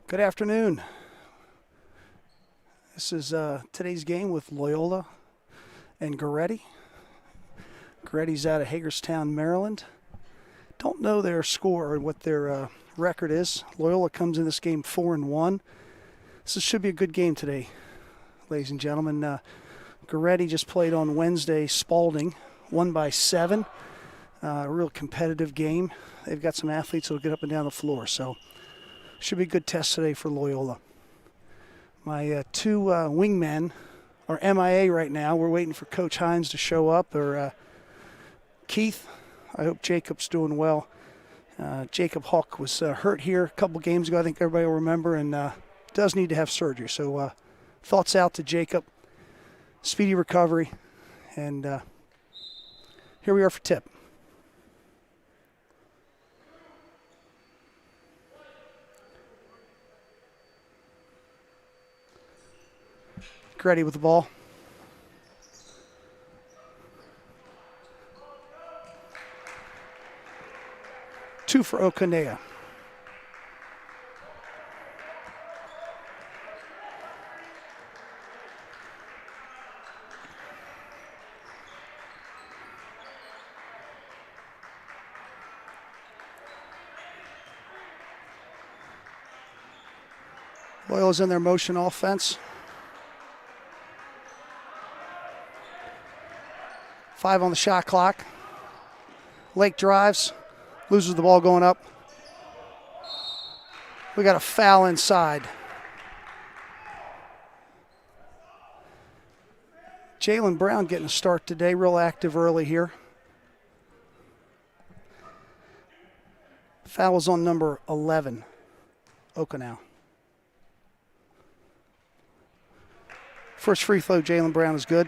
Good afternoon. This is today's game with Loyola and Goretti. Goretti's out of Hagerstown, Maryland. Don't know their score or what their record is. Loyola comes in this game 4-1. This should be a good game today. ladies and gentlemen. Goretti just played on Wednesday. Spalding won by 7. A real competitive game. They've got some athletes that will get up and down the floor, so should be a good test today for Loyola. My 2 wingmen are MIA right now. We're waiting for Coach Hines to show up, or Keith. I hope Jacob's doing well. Jacob Hawk was hurt here a couple games ago, I think everybody will remember, and does need to have surgery. So thoughts out to Jacob. Speedy recovery. And here we are for tip. Goretti with the ball. Two for Okanea. Loyola's in their motion offense. 5 on the shot clock. Lake drives, loses the ball going up. We got a foul inside. Jalen Brown getting a start today, real active early here. Foul is on number 11, Okanau. First free throw, Jalen Brown is good.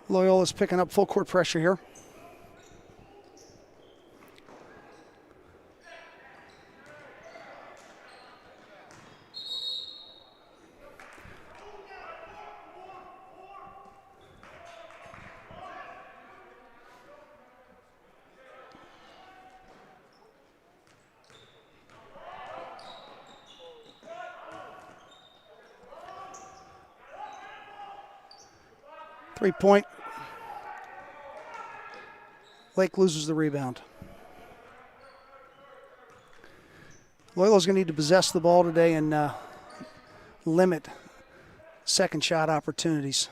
Loyola's picking up full court pressure here. Three-point. Lake loses the rebound. Loyola's going to need to possess the ball today and limit second shot opportunities.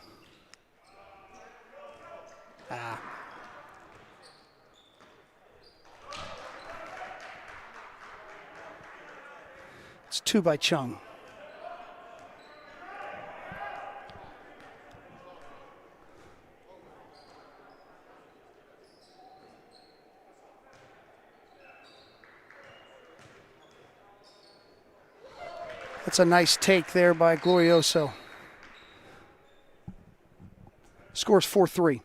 It's 2 by Chung. That's a nice take there by Glorioso. Scores 4-3.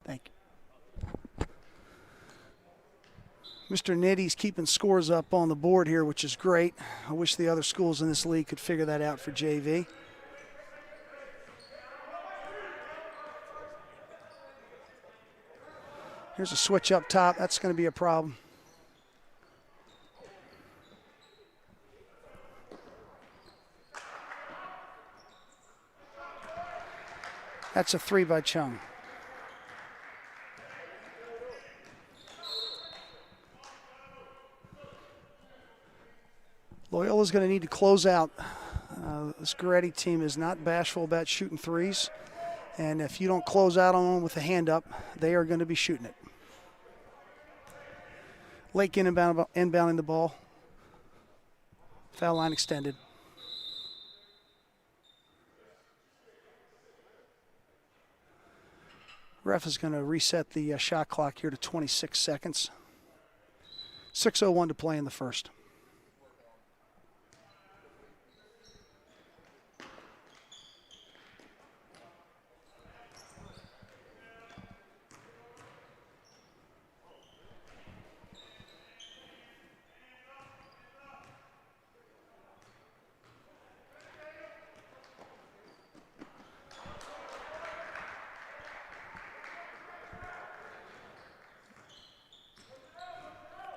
Thank you. Mr. Nitty's keeping scores up on the board here, which is great. I wish the other schools in this league could figure that out for JV. Here's a switch up top. That's going to be a problem. That's a 3 by Chung. Loyola's going to need to close out. This Goretti team is not bashful about shooting threes. And if you don't close out on them with a hand up, they are going to be shooting it. Lake inbounding the ball. Foul line extended. Ref is going to reset the shot clock here to 26 seconds. 6:01 to play in the first.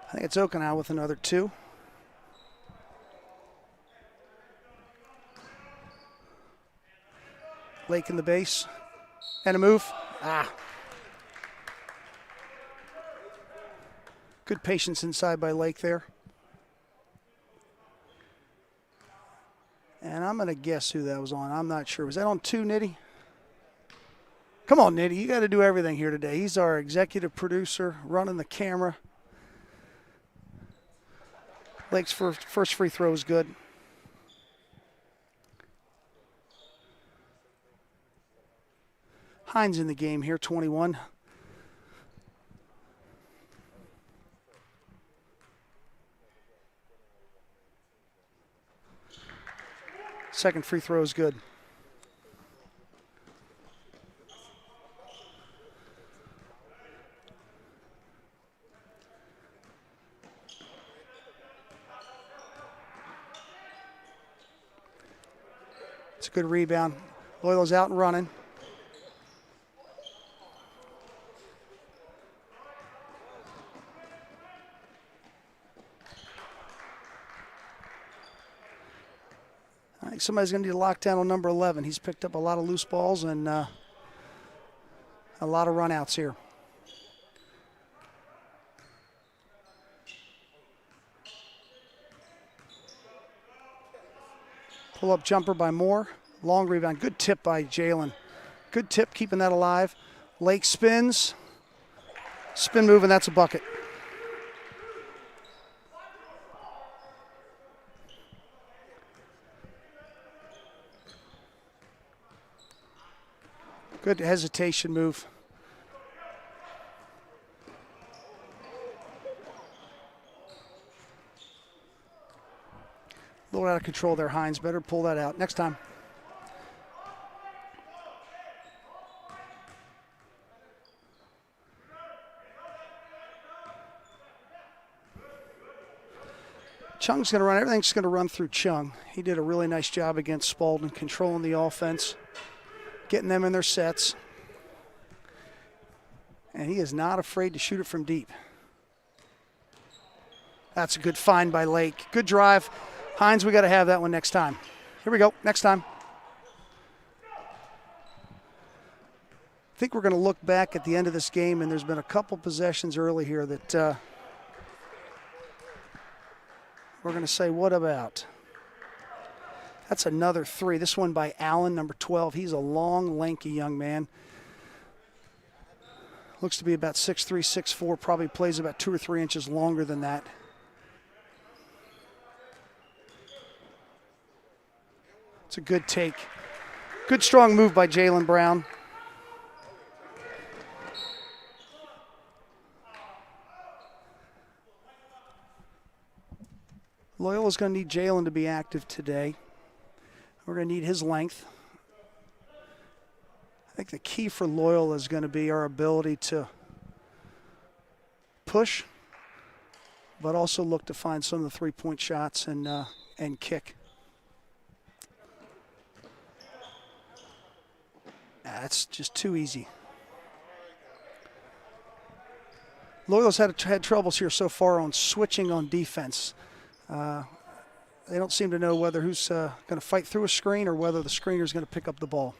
I think it's Okinawa with another 2. Lake in the base. And a move. Good patience inside by Lake there. And I'm going to guess who that was on. I'm not sure. Was that on 2, Nitty? Come on, Nitty. You got to do everything here today. He's our executive producer, running the camera. Lake's first free throw is good. Hines in the game here, 21. Second free throw is good. It's a good rebound. Loyola's out and running. I think somebody's going to need to lock down on number 11. He's picked up a lot of loose balls and a lot of runouts here. Pull-up jumper by Moore. Long rebound. Good tip by Jalen. Good tip, keeping that alive. Lake spins. Spin move, and that's a bucket. Good hesitation move. A little out of control there, Hines. Better pull that out next time. Chung's going to run. Everything's going to run through Chung. He did a really nice job against Spalding, controlling the offense, getting them in their sets. And he is not afraid to shoot it from deep. That's a good find by Lake. Good drive. Hines, we got to have that one next time. Here we go, next time. I think we're going to look back at the end of this game, and there's been a couple possessions early here that we're going to say, what about? That's another 3. This one by Allen, number 12. He's a long, lanky young man. Looks to be about 6'3", 6'4", probably plays about 2 or 3 inches longer than that. It's a good take. Good strong move by Jalen Brown. Loyola's going to need Jalen to be active today. We're going to need his length. I think the key for Loyola is going to be our ability to push, but also look to find some of the three-point shots and kick. That's just too easy. Loyola's had troubles here so far on switching on defense. They don't seem to know whether who's going to fight through a screen or whether the screener is going to pick up the ball.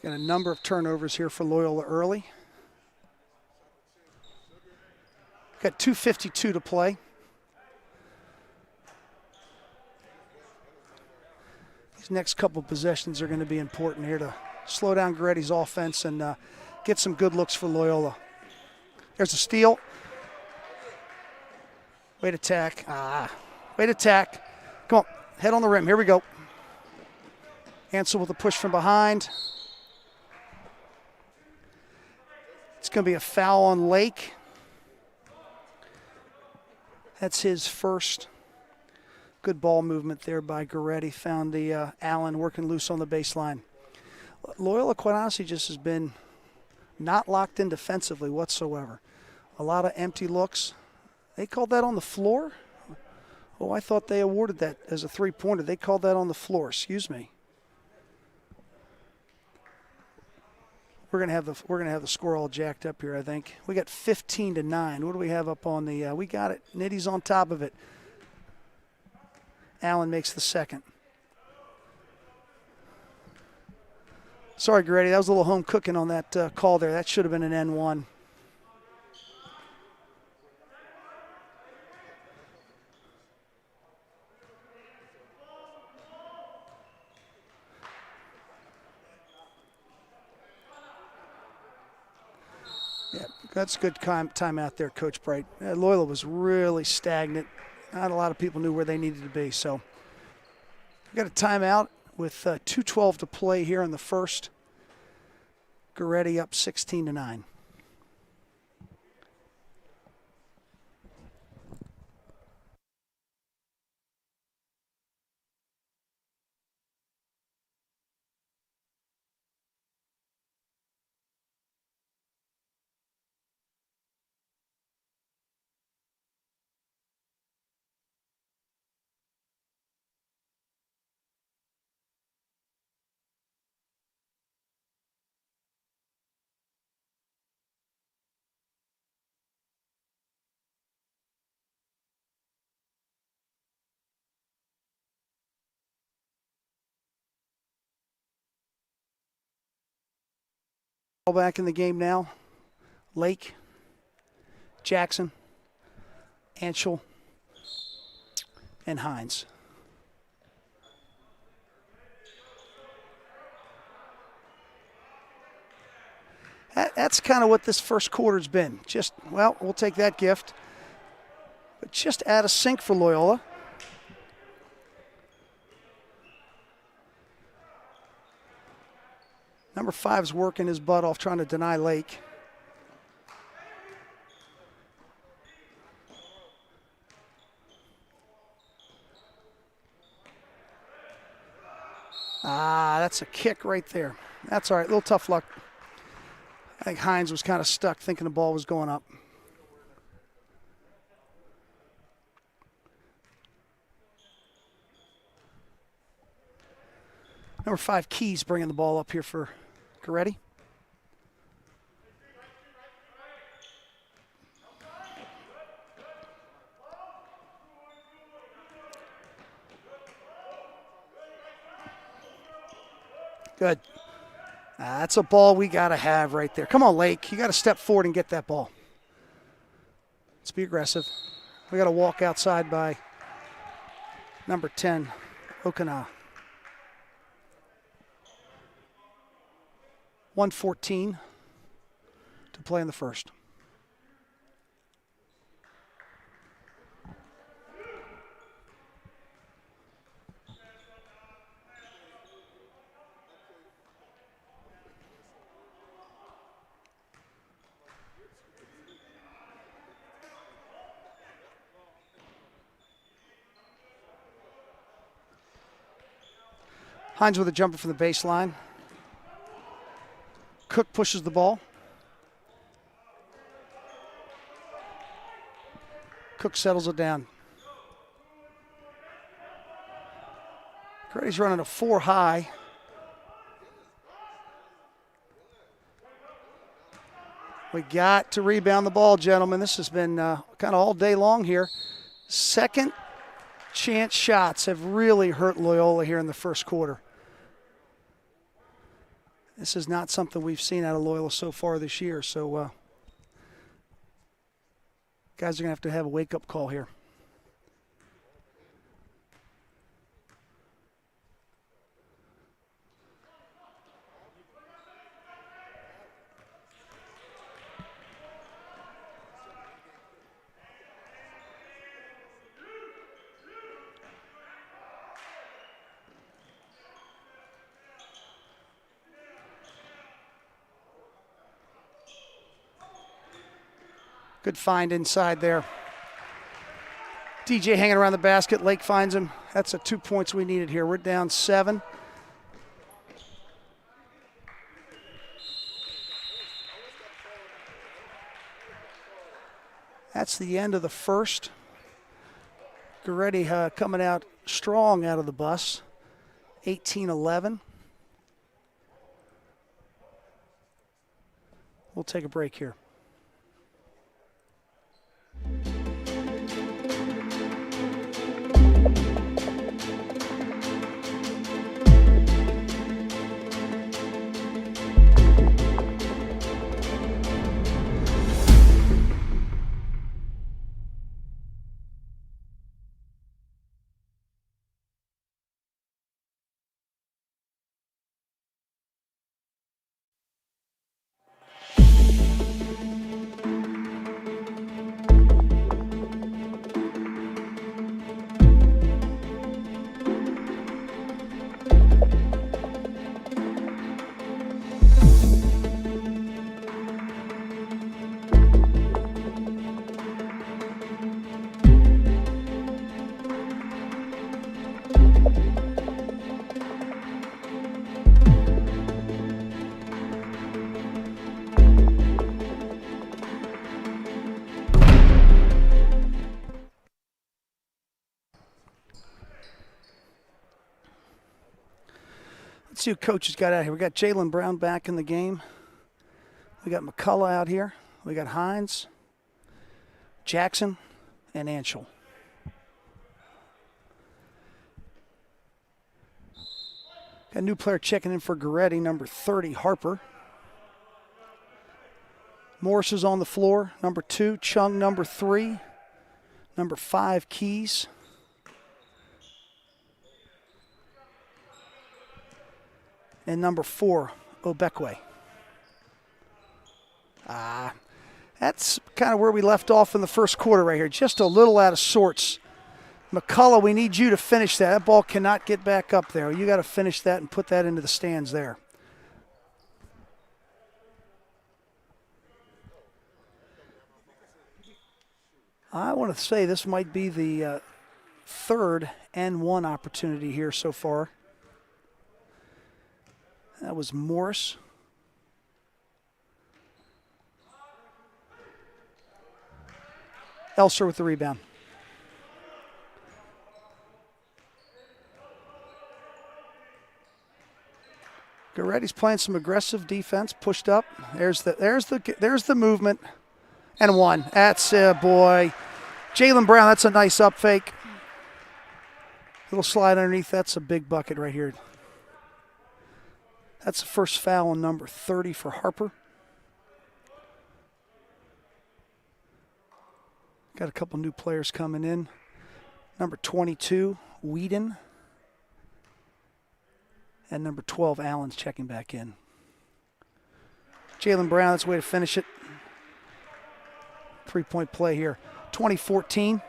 Got a number of turnovers here for Loyola early. Got 2:52 to play. These next couple possessions are going to be important here to slow down Goretti's offense and get some good looks for Loyola. There's a steal. Way to tack. Way to tack. Come on, head on the rim. Here we go. Ansel with a push from behind. It's going to be a foul on Lake. That's his first. Good ball movement there by Goretti. Found the Allen working loose on the baseline. Loyola, quite honestly, just has been not locked in defensively whatsoever. A lot of empty looks. They called that on the floor? Oh, I thought they awarded that as a three-pointer. They called that on the floor. Excuse me. We're gonna have the score all jacked up here. I think we got 15-9. What do we have up on the? We got it. Nitty's on top of it. Allen makes the second. Sorry, Goretti. That was a little home cooking on that call there. That should have been an N1. Yeah, that's a good time out there, Coach Bright. Loyola was really stagnant. Not a lot of people knew where they needed to be. So we got a timeout with 2:12 to play here in the first. Goretti up 16-9. All back in the game now. Lake, Jackson, Anschel, and Hines. That's kind of what this first quarter's been. Just, well, we'll take that gift. But just out of sync for Loyola. Number 5's working his butt off trying to deny Lake. That's a kick right there. That's all right, a little tough luck. I think Hines was kind of stuck thinking the ball was going up. Number 5, Keys, bringing the ball up here for Goretti. Good. That's a ball we got to have right there. Come on, Lake. You got to step forward and get that ball. Let's be aggressive. We got to walk outside by number 10, Okana. 1:14 to play in the first. Hines with a jumper from the baseline. Cook pushes the ball. Cook settles it down. Goretti's running a 4 high. We got to rebound the ball, gentlemen. This has been kind of all day long here. Second chance shots have really hurt Loyola here in the first quarter. This is not something we've seen out of Loyola so far this year. So guys are going to have a wake-up call here. Good find inside there. DJ hanging around the basket. Lake finds him. That's the 2 points we needed here. We're down 7. That's the end of the first. Goretti coming out strong out of the bus, 18-11. We'll take a break here. Let's see who coach has got out here. We got Jalen Brown back in the game. We got McCullough out here. We got Hines, Jackson, and Anschel. Got a new player checking in for Goretti, number 30, Harper. Morris is on the floor, number 2. Chung, number 3. Number 5, Keys. And number 4, Obekwe. That's kind of where we left off in the first quarter right here. Just a little out of sorts. McCullough, we need you to finish that. That ball cannot get back up there. You got to finish that and put that into the stands there. I want to say this might be the third and 1 opportunity here so far. That was Morris. Elser with the rebound. Goretti's playing some aggressive defense, pushed up. There's the movement, and 1. That's boy. Jalen Brown, that's a nice up fake. Little slide underneath. That's a big bucket right here. That's the first foul on number 30 for Harper. Got a couple new players coming in. Number 22, Whedon. And number 12, Allen's checking back in. Jalen Brown, that's the way to finish it. 3-point play here. 2014.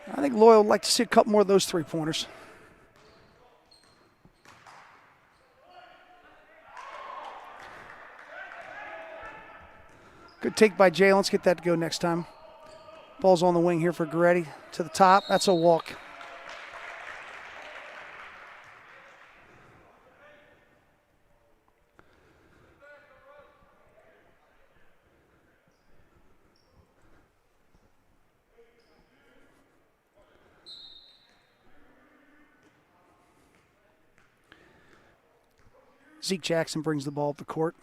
I think Loyola would like to see a couple more of those 3-pointers. Good take by Jalen. Let's get that to go next time. Ball's on the wing here for Goretti. To the top. That's a walk. Zeke Jackson brings the ball up the court.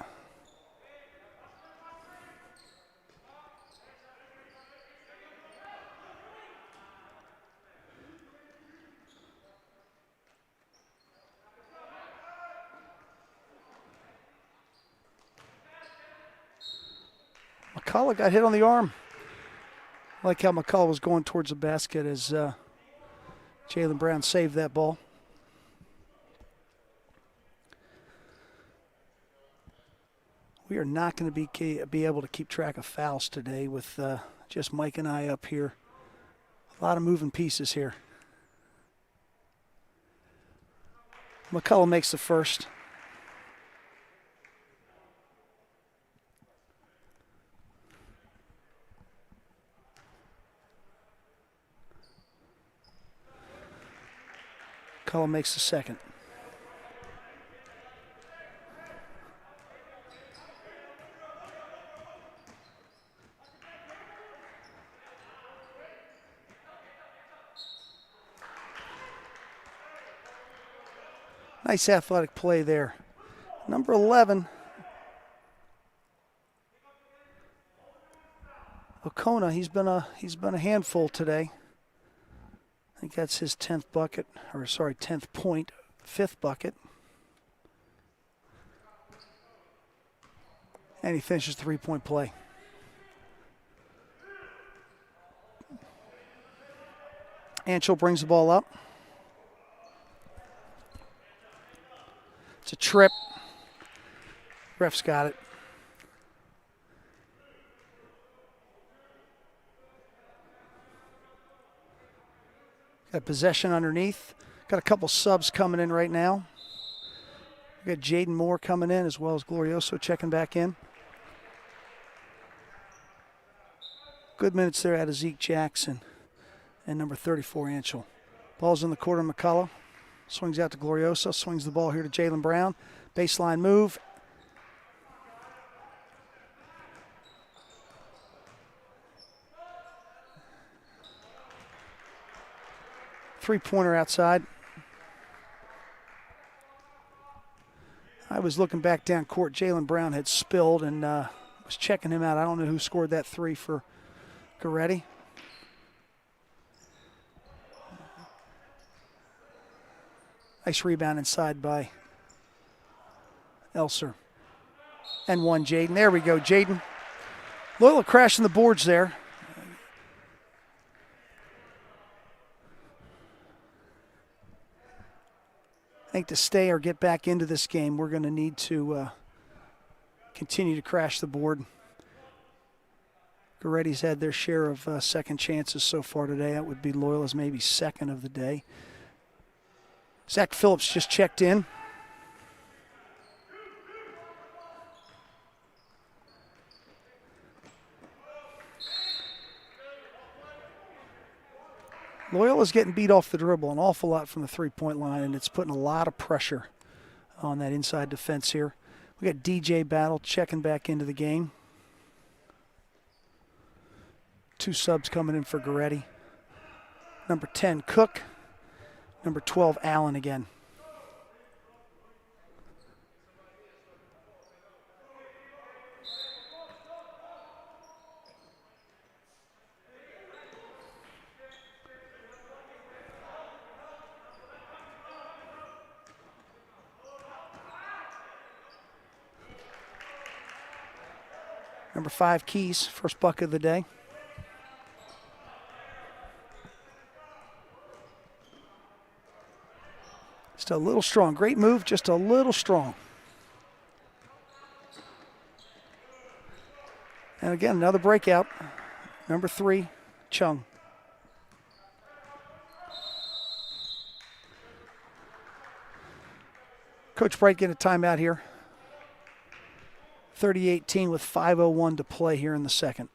McCullough got hit on the arm. I like how McCullough was going towards the basket as Jalen Brown saved that ball. We are not going to be able to keep track of fouls today with just Mike and I up here. A lot of moving pieces here. McCullough makes the first. McCullough makes the second. Nice athletic play there. Number 11, O'Kona, he's been a handful today. I think that's his 10th bucket, or sorry, 10th point, 5th bucket. And he finishes three-point play. Anchel brings the ball up. It's a trip. Ref's got it. Got possession underneath. Got a couple subs coming in right now. We got Jaden Moore coming in as well as Glorioso checking back in. Good minutes there out of Zeke Jackson and number 34, Anchel. Ball's in the court of McCullough. Swings out to Glorioso. Swings the ball here to Jalen Brown. Baseline move. Three-pointer outside. I was looking back down court. Jalen Brown had spilled and was checking him out. I don't know who scored that three for Goretti. Nice rebound inside by Elser. And one, Jaden. There we go, Jaden. Loyola crashing the boards there. I think to stay or get back into this game, we're going to need to continue to crash the board. Goretti's had their share of second chances so far today. That would be Loyola's maybe second of the day. Zach Phillips just checked in. Loyola's getting beat off the dribble an awful lot from the three-point line, and it's putting a lot of pressure on that inside defense here. We got DJ Battle checking back into the game. Two subs coming in for Goretti. Number 10, Cook. Number 12, Allen again. Number 5, Keys, first bucket of the day. Just a little strong. Great move, just a little strong. And again, another breakout. Number 3, Chung. Coach Bright getting a timeout here. 30-18 with 5:01 to play here in the second.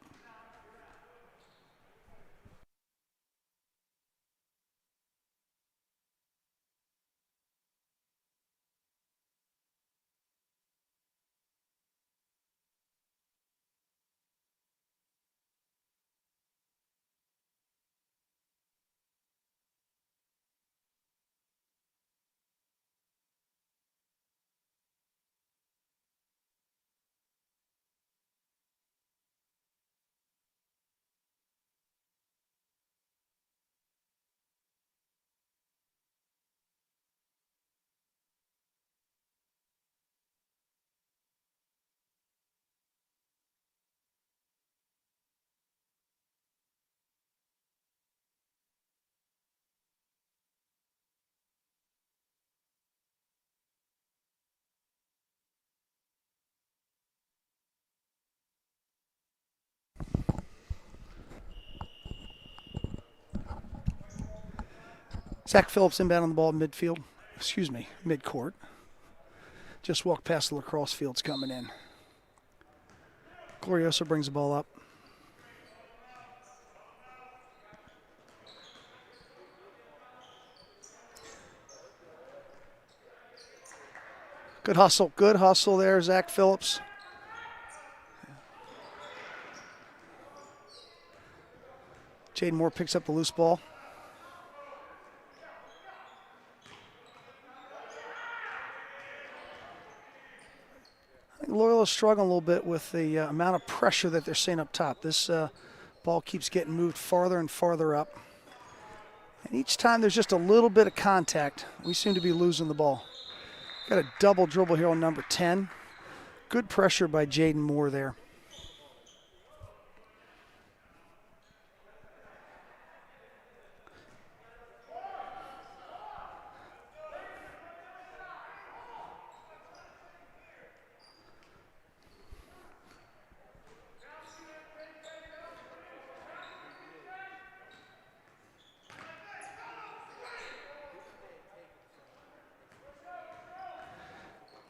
Zach Phillips inbound on the ball midfield. Excuse me, midcourt. Just walked past the lacrosse fields coming in. Glorioso brings the ball up. Good hustle there, Zach Phillips. Jaden Moore picks up the loose ball. I think Loyola's struggling a little bit with the amount of pressure that they're seeing up top. This ball keeps getting moved farther and farther up. And each time there's just a little bit of contact, we seem to be losing the ball. Got a double dribble here on number 10. Good pressure by Jaden Moore there.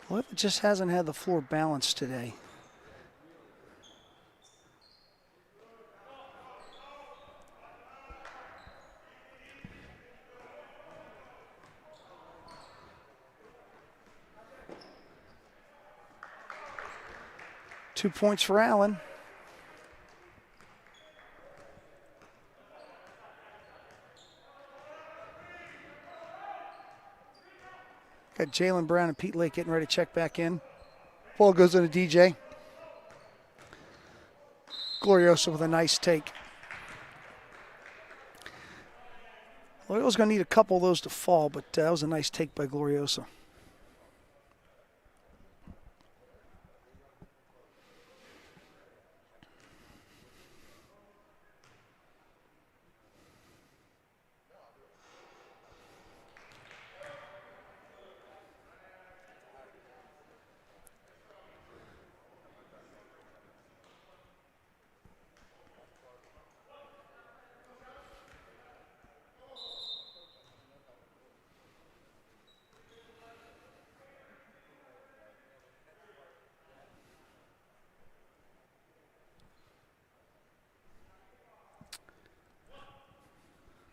Well, it just hasn't had the floor balanced today. Two points for Allen. Got Jalen Brown and Pete Lake getting ready to check back in. Ball goes into DJ. Glorioso with a nice take. Loyola's going to need a couple of those to fall, but that was a nice take by Glorioso.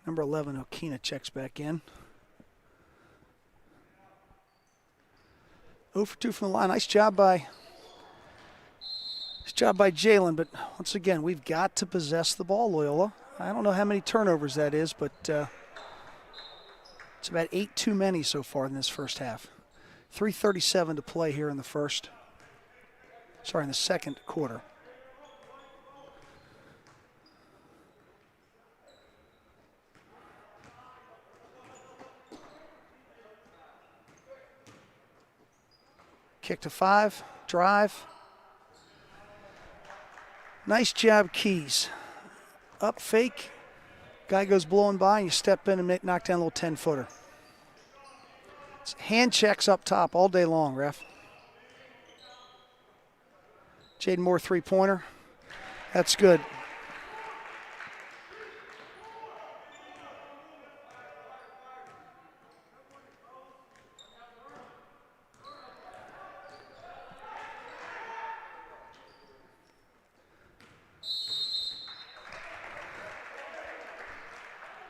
Number 11, Okina checks back in. 0 for 2 from the line. Nice job by Jalen, but once again, we've got to possess the ball, Loyola. I don't know how many turnovers that is, but it's about 8 too many so far in this first half. 3:37 to play here in the second quarter. Kick to 5, drive. Nice job, Keys. Up fake. Guy goes blowing by, and you step in and knock down a little 10-footer. Hand checks up top all day long, ref. Jaden Moore three-pointer. That's good.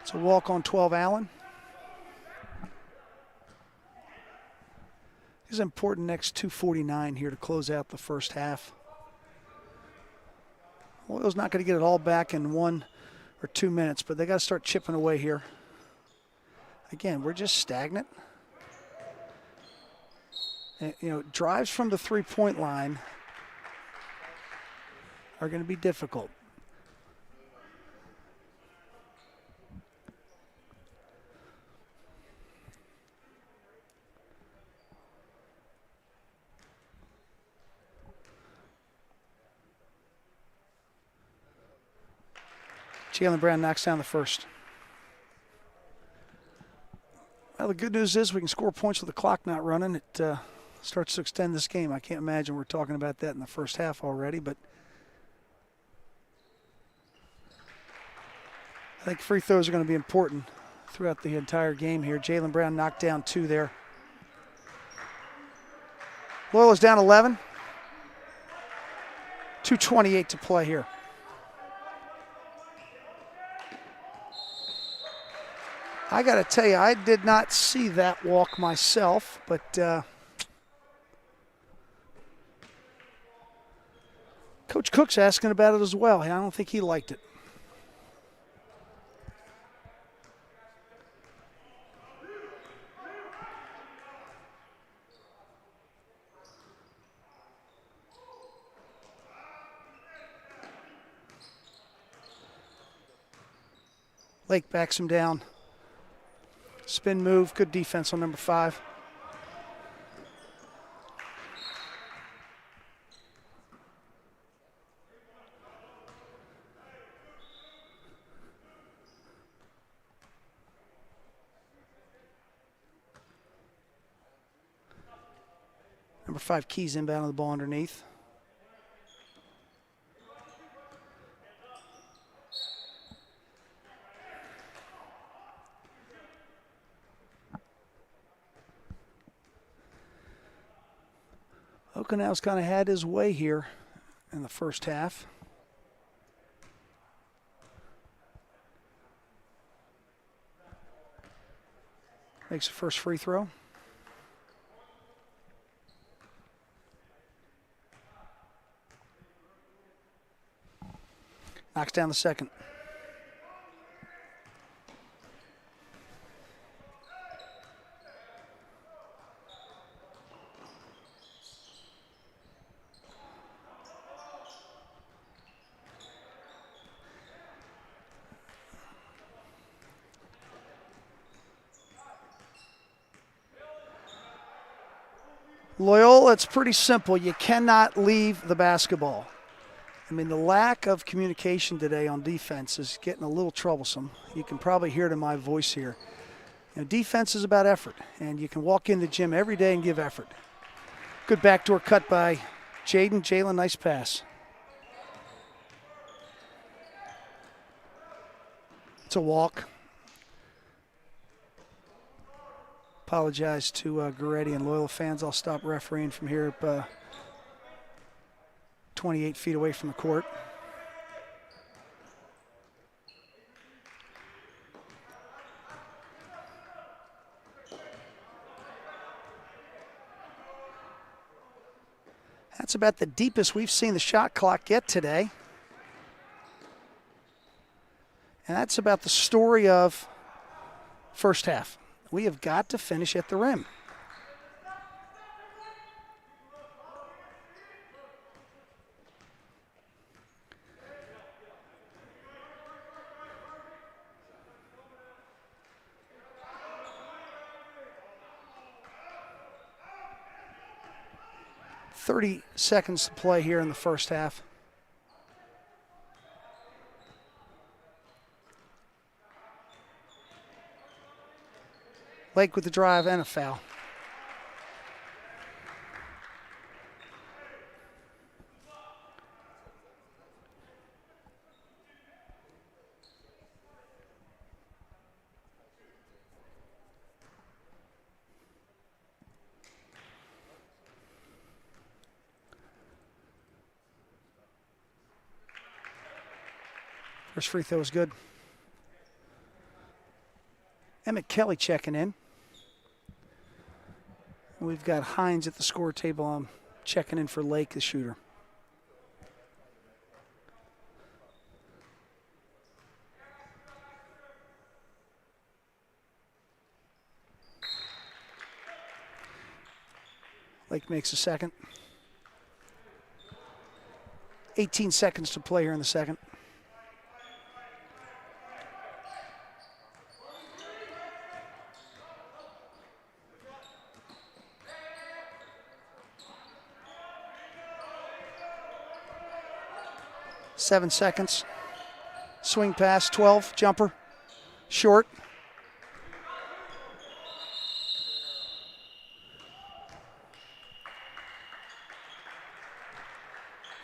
It's a walk on 12, Allen. It's important next 2:49 here to close out the first half. Loyal's not going to get it all back in 1 or 2 minutes, but they got to start chipping away here. Again, we're just stagnant. And, drives from the three-point line are going to be difficult. Jalen Brown knocks down the first. Well, the good news is we can score points with the clock not running. It starts to extend this game. I can't imagine we're talking about that in the first half already, but I think free throws are going to be important throughout the entire game here. Jalen Brown knocked down 2 there. Loyola's down 11. 2:28 to play here. I got to tell you, I did not see that walk myself, but Coach Cook's asking about it as well. I don't think he liked it. Lake backs him down. Spin move, good defense on number 5. Number 5, Keys inbound on the ball underneath. Okanow's kind of had his way here in the first half. Makes the first free throw. Knocks down the second. Loyola, it's pretty simple. You cannot leave the basketball. I mean, the lack of communication today on defense is getting a little troublesome. You can probably hear it in my voice here. You know, defense is about effort, and you can walk in the gym every day and give effort. Good backdoor cut by Jaden. Jalen, nice pass. It's a walk. Apologize to Goretti and Loyola fans. I'll stop refereeing from here up 28 feet away from the court. That's about the deepest we've seen the shot clock get today. And that's about the story of first half. We have got to finish at the rim. .30 seconds to play here in the first half. Lake with the drive and a foul. First free throw was good. Emmett Kelly checking in. We've got Hines at the score table. I'm checking in for Lake, the shooter. Lake makes a second. 18 seconds to play here in the second. Seven seconds. Swing pass, 12, jumper, short.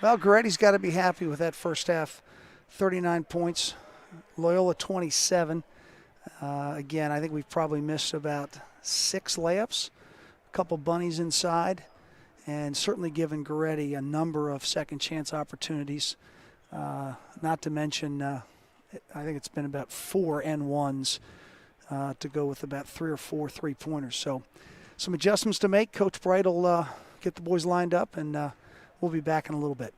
Well, Goretti's got to be happy with that first half. 39 points, Loyola 27. Again, I think we've probably missed about 6 layups, a couple bunnies inside, and certainly given Goretti a number of second chance opportunities. Not to mention, I think it's been about 4 N1s to go with about 3 or 4 3-pointers. So some adjustments to make. Coach Bright will get the boys lined up, and we'll be back in a little bit.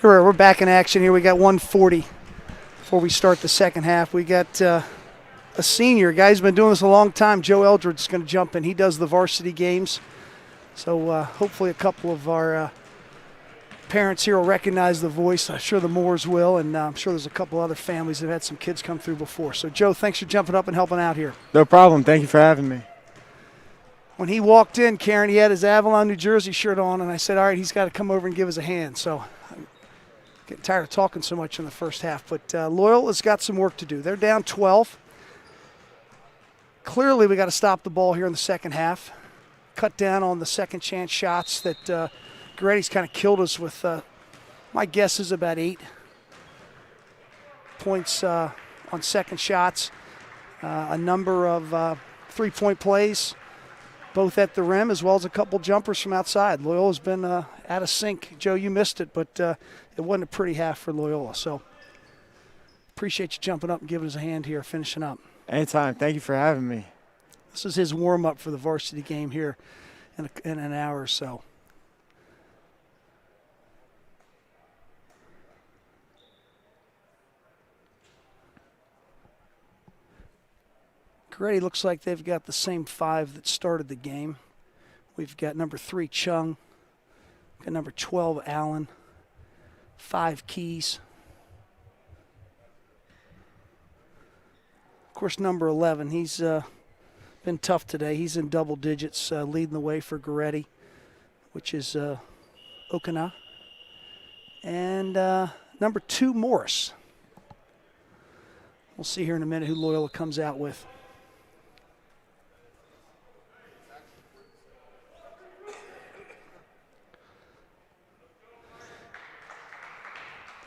We're back in action here. We got 1:40 before we start the second half. We got a senior, a guy who's been doing this a long time. Joe Eldredge is going to jump in. He does the varsity games. So hopefully a couple of our parents here will recognize the voice. I'm sure the Moores will, and I'm sure there's a couple other families that have had some kids come through before. So, Joe, thanks for jumping up and helping out here. No problem. Thank you for having me. When he walked in, Karen, he had his Avalon, New Jersey shirt on, and I said, all right, he's got to come over and give us a hand. So I'm getting tired of talking so much in the first half. But Loyola's got some work to do. They're down 12. Clearly, we got to stop the ball here in the second half. Cut down on the second chance shots that Goretti's kind of killed us with, my guess is about 8 points on second shots. A number of three-point plays, both at the rim as well as a couple jumpers from outside. Loyola's been out of sync. Joe, you missed it, but it wasn't a pretty half for Loyola. So appreciate you jumping up and giving us a hand here, finishing up. Anytime. Thank you for having me. This is his warm-up for the varsity game here in an hour or so. Goretti looks like they've got the same 5 that started the game. We've got number 3, Chung. Got number 12, Allen. 5, Keys. course, number 11, he's been tough today. He's in double digits, leading the way for Goretti, which is Okana. And number 2, Morris. We'll see here in a minute who Loyola comes out with.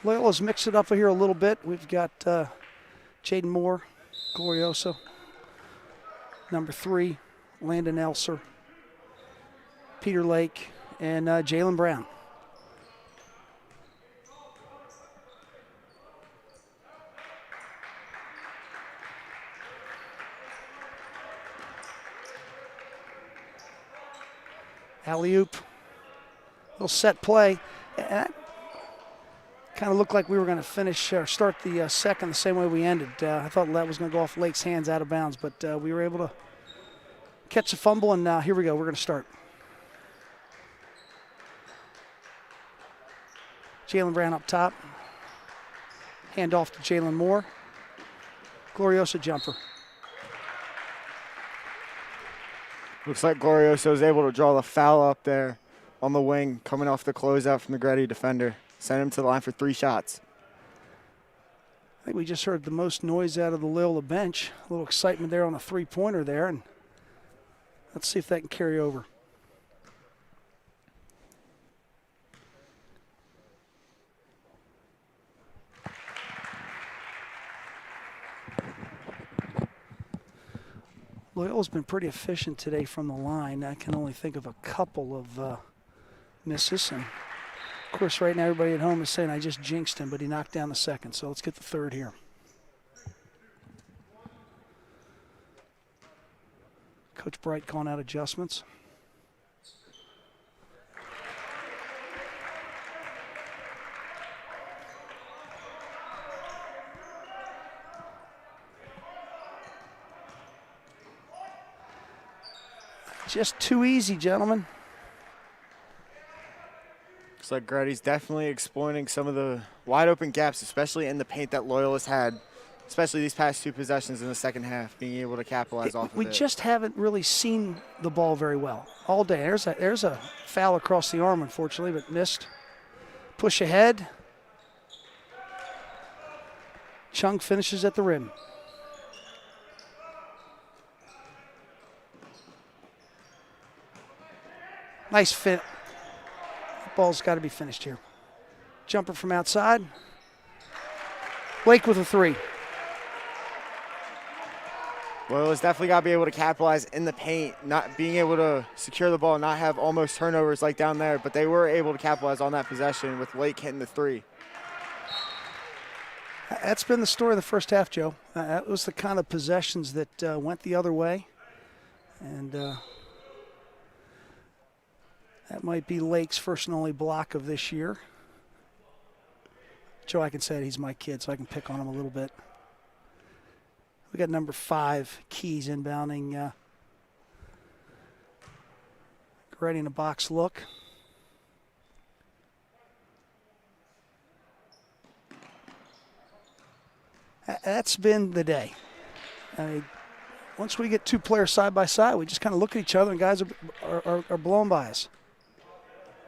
Loyola's mixed it up here a little bit. We've got Jaden Moore, Glorioso. Number 3, Landon Elser, Peter Lake, and Jalen Brown. Alley-oop, little set play. And kind of looked like we were going to finish or start the second the same way we ended. I thought that was going to go off Lake's hands out of bounds, but we were able to catch a fumble, and here we go. We're going to start. Jalen Brown up top. Hand off to Jalen Moore. Glorioso jumper. Looks like Glorioso is able to draw the foul up there on the wing, coming off the closeout from the Goretti defender. Send him to the line for 3 shots. I think we just heard the most noise out of the Loyola bench. A little excitement there on a three-pointer there, and let's see if that can carry over. Loyola's been pretty efficient today from the line. I can only think of a couple of misses. And of course, right now everybody at home is saying I just jinxed him, but he knocked down the second. So let's get the third here. Coach Bright calling out adjustments. Just too easy, gentlemen. Looks like Goretti's definitely exploiting some of the wide open gaps, especially in the paint that Loyola's had, especially these past 2 possessions in the second half, being able to capitalize off of it. We just haven't really seen the ball very well all day. There's a foul across the arm, unfortunately, but missed. Push ahead. Chung finishes at the rim. Nice fit. Ball's got to be finished here. Jumper from outside. Blake with a 3. Loyola's definitely got to be able to capitalize in the paint, not being able to secure the ball, not have almost turnovers like down there, but they were able to capitalize on that possession with Lake hitting the 3. That's been the story of the first half, Joe. That was the kind of possessions that went the other way. And that might be Lake's first and only block of this year. Joe, I can say that he's my kid, so I can pick on him a little bit. We got number 5, Keys, inbounding. Goretti in a box look. That's been the day. I mean, once we get 2 players side by side, we just kind of look at each other, and guys are blown by us.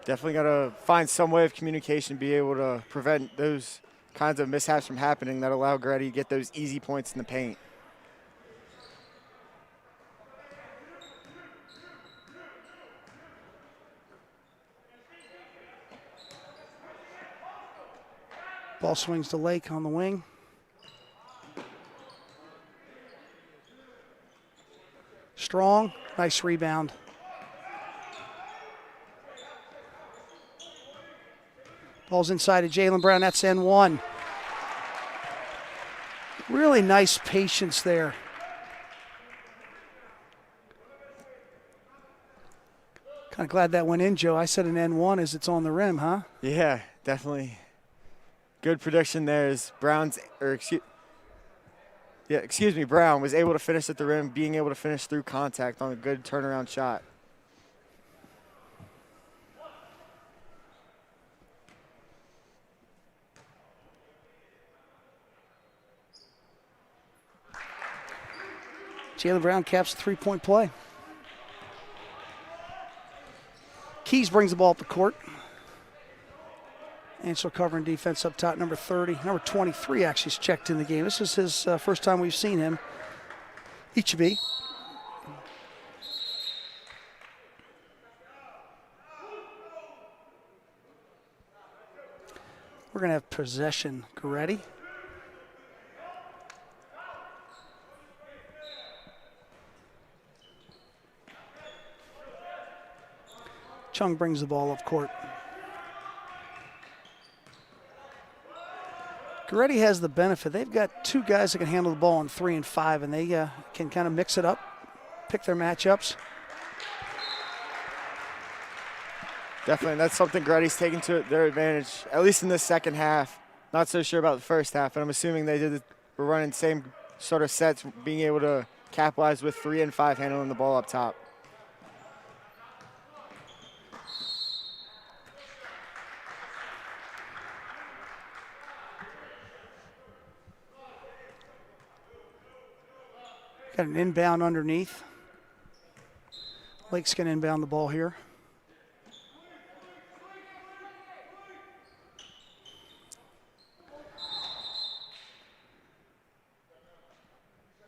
Definitely got to find some way of communication, be able to prevent those kinds of mishaps from happening that allow Goretti to get those easy points in the paint. Ball swings to Lake on the wing. Strong, nice rebound. Ball's inside of Jalen Brown, that's N1. Really nice patience there. Kind of glad that went in, Joe. I said an N1 as it's on the rim, huh? Yeah, definitely. Good prediction there as Brown was able to finish at the rim, being able to finish through contact on a good turnaround shot. Jaylen Brown caps the three-point play. Keys brings the ball up the court. Ansel covering defense up top, number 30. Number 23 actually is checked in the game. This is his first time we've seen him. Ichibi. We're going to have possession, Goretti. Chung brings the ball up court. Goretti has the benefit. They've got two guys that can handle the ball on 3 and 5, and they can kind of mix it up, pick their matchups. Definitely, that's something Goretti's taken to their advantage, at least in the second half. Not so sure about the first half, but I'm assuming were running same sort of sets, being able to capitalize with 3 and 5 handling the ball up top. Got an inbound underneath. Lake's going to inbound the ball here.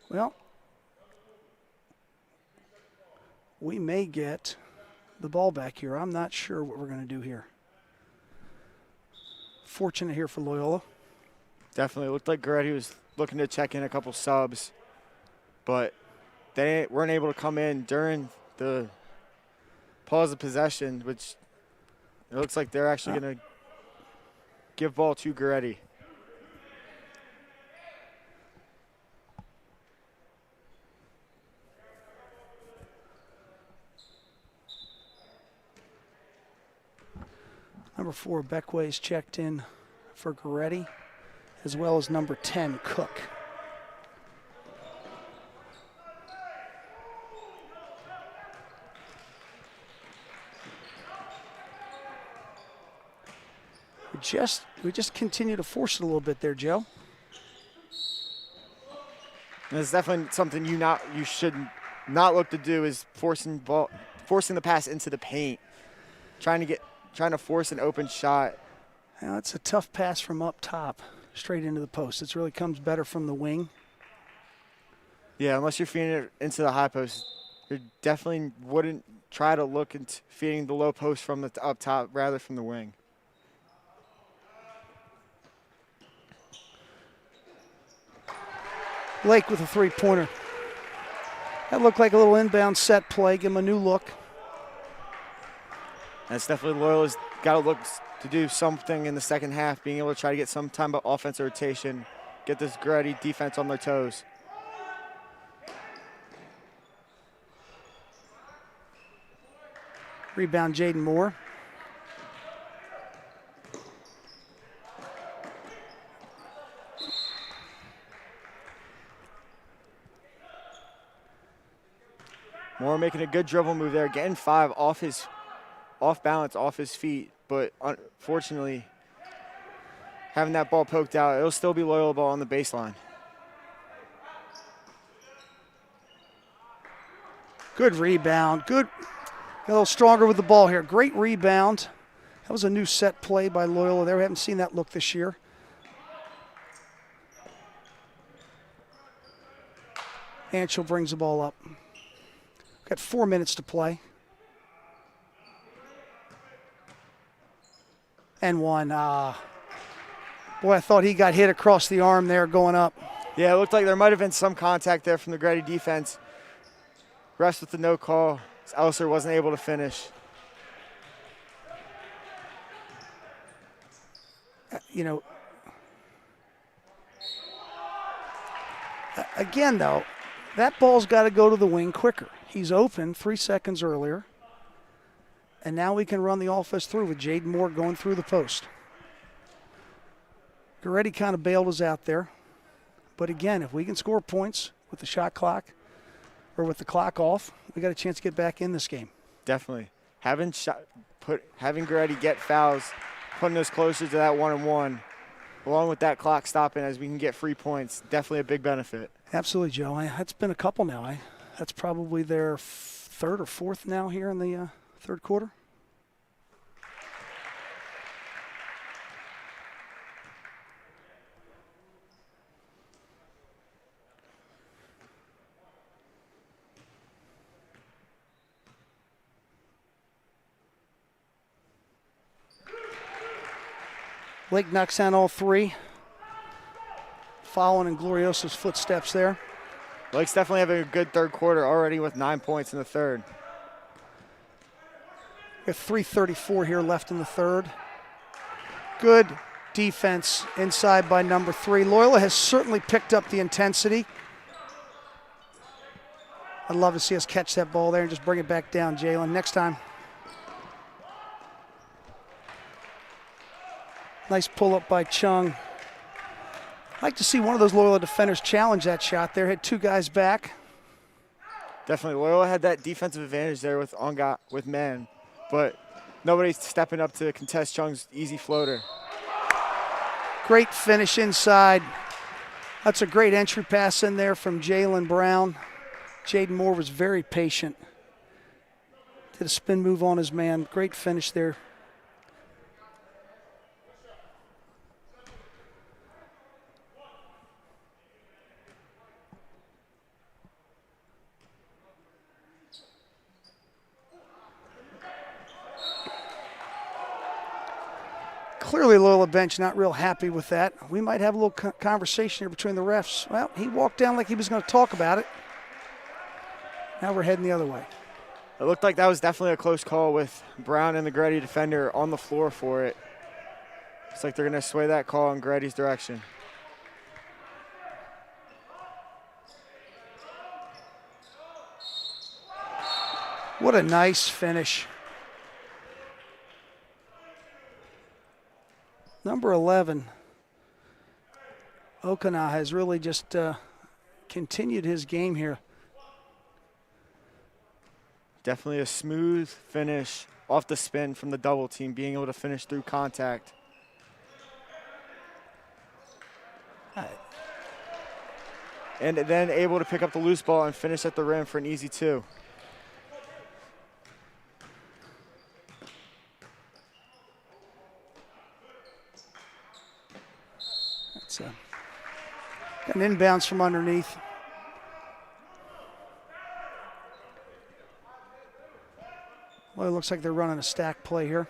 Well, we may get the ball back here. I'm not sure what we're going to do here. Fortunate here for Loyola. Definitely looked like Goretti was looking to check in a couple subs, but they weren't able to come in during the pause of possession, which it looks like they're actually going to give ball to Goretti. Number 4, Beckway's checked in for Goretti, as well as number 10, Cook. We just continue to force it a little bit there, Joe. And it's definitely something you should not look to do, is forcing the pass into the paint, trying to force an open shot. Now it's a tough pass from up top, straight into the post. It really comes better from the wing. Yeah, unless you're feeding it into the high post, you definitely wouldn't try to look into feeding the low post from the up top, rather from the wing. Lake with a three-pointer. That looked like a little inbound set play. Give him a new look. That's definitely Loyola's got to look to do something in the second half, being able to try to get some time of offensive rotation, get this Goretti defense on their toes. Rebound, Jaden Moore. Moore making a good dribble move there, getting 5 off balance, off his feet, but unfortunately having that ball poked out, it'll still be Loyola ball on the baseline. Good rebound. Good. Got a little stronger with the ball here. Great rebound. That was a new set play by Loyola there. We haven't seen that look this year. Anchel brings the ball up. Got 4 minutes to play. And one. Boy, I thought he got hit across the arm there going up. Yeah, it looked like there might have been some contact there from the Goretti defense. Rest with the no call. Elser wasn't able to finish. Again, though, that ball's got to go to the wing quicker. He's open 3 seconds earlier. And now we can run the offense through with Jaden Moore going through the post. Goretti kind of bailed us out there. But again, if we can score points with the shot clock or with the clock off, we got a chance to get back in this game. Definitely. Having Goretti get fouls, putting us closer to that 1-and-1 along with that clock stopping, as we can get free points, definitely a big benefit. Absolutely, Joe. That's been a couple now. That's probably their third or fourth now here in the third quarter. Lake knocks down all three, following in Glorioso's footsteps there. Lake's definitely having a good third quarter already with 9 points in the third. We have 3:34 here left in the third. Good defense inside by number 3. Loyola has certainly picked up the intensity. I'd love to see us catch that ball there and just bring it back down, Jalen, next time. Nice pull-up by Chung. I'd like to see one of those Loyola defenders challenge that shot there. Had 2 guys back. Definitely, Loyola had that defensive advantage there with man, but nobody's stepping up to contest Chung's easy floater. Great finish inside. That's a great entry pass in there from Jalen Brown. Jaden Moore was very patient. Did a spin move on his man. Great finish there. Clearly, Loyola bench not real happy with that. We might have a little conversation here between the refs. Well, he walked down like he was going to talk about it. Now we're heading the other way. It looked like that was definitely a close call with Brown and the Goretti defender on the floor for it. Looks like they're going to sway that call in Goretti's direction. What a nice finish. Number 11, Okana has really just continued his game here. Definitely a smooth finish off the spin from the double team, being able to finish through contact. And then able to pick up the loose ball and finish at the rim for an easy 2. That's got an inbounds from underneath. Well, it looks like they're running a stack play here.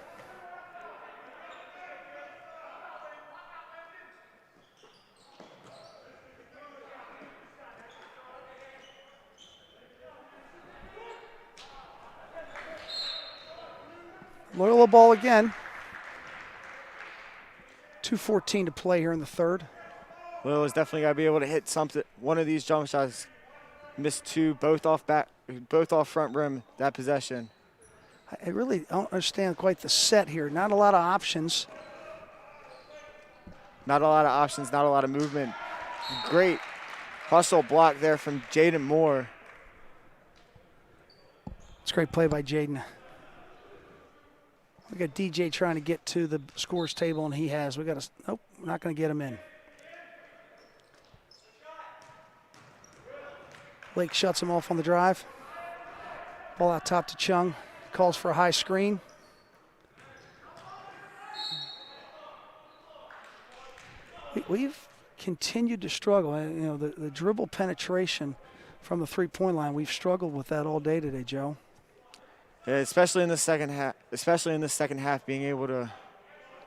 Loyola ball again. 2:14 to play here in the third. Loyola's definitely got to be able to hit something. One of these jump shots, missed 2, both off front rim that possession. I really don't understand quite the set here. Not a lot of options. Not a lot of options, not a lot of movement. Great hustle block there from Jaden Moore. It's a great play by Jaden. We got DJ trying to get to the scores table, and he has. We got to. Nope, we're not going to get him in. Lake shuts him off on the drive. Ball out top to Chung. Calls for a high screen. We've continued to struggle. You know, the dribble penetration from the three-point line, we've struggled with that all day today, Joe. Yeah, especially in the second half, being able to,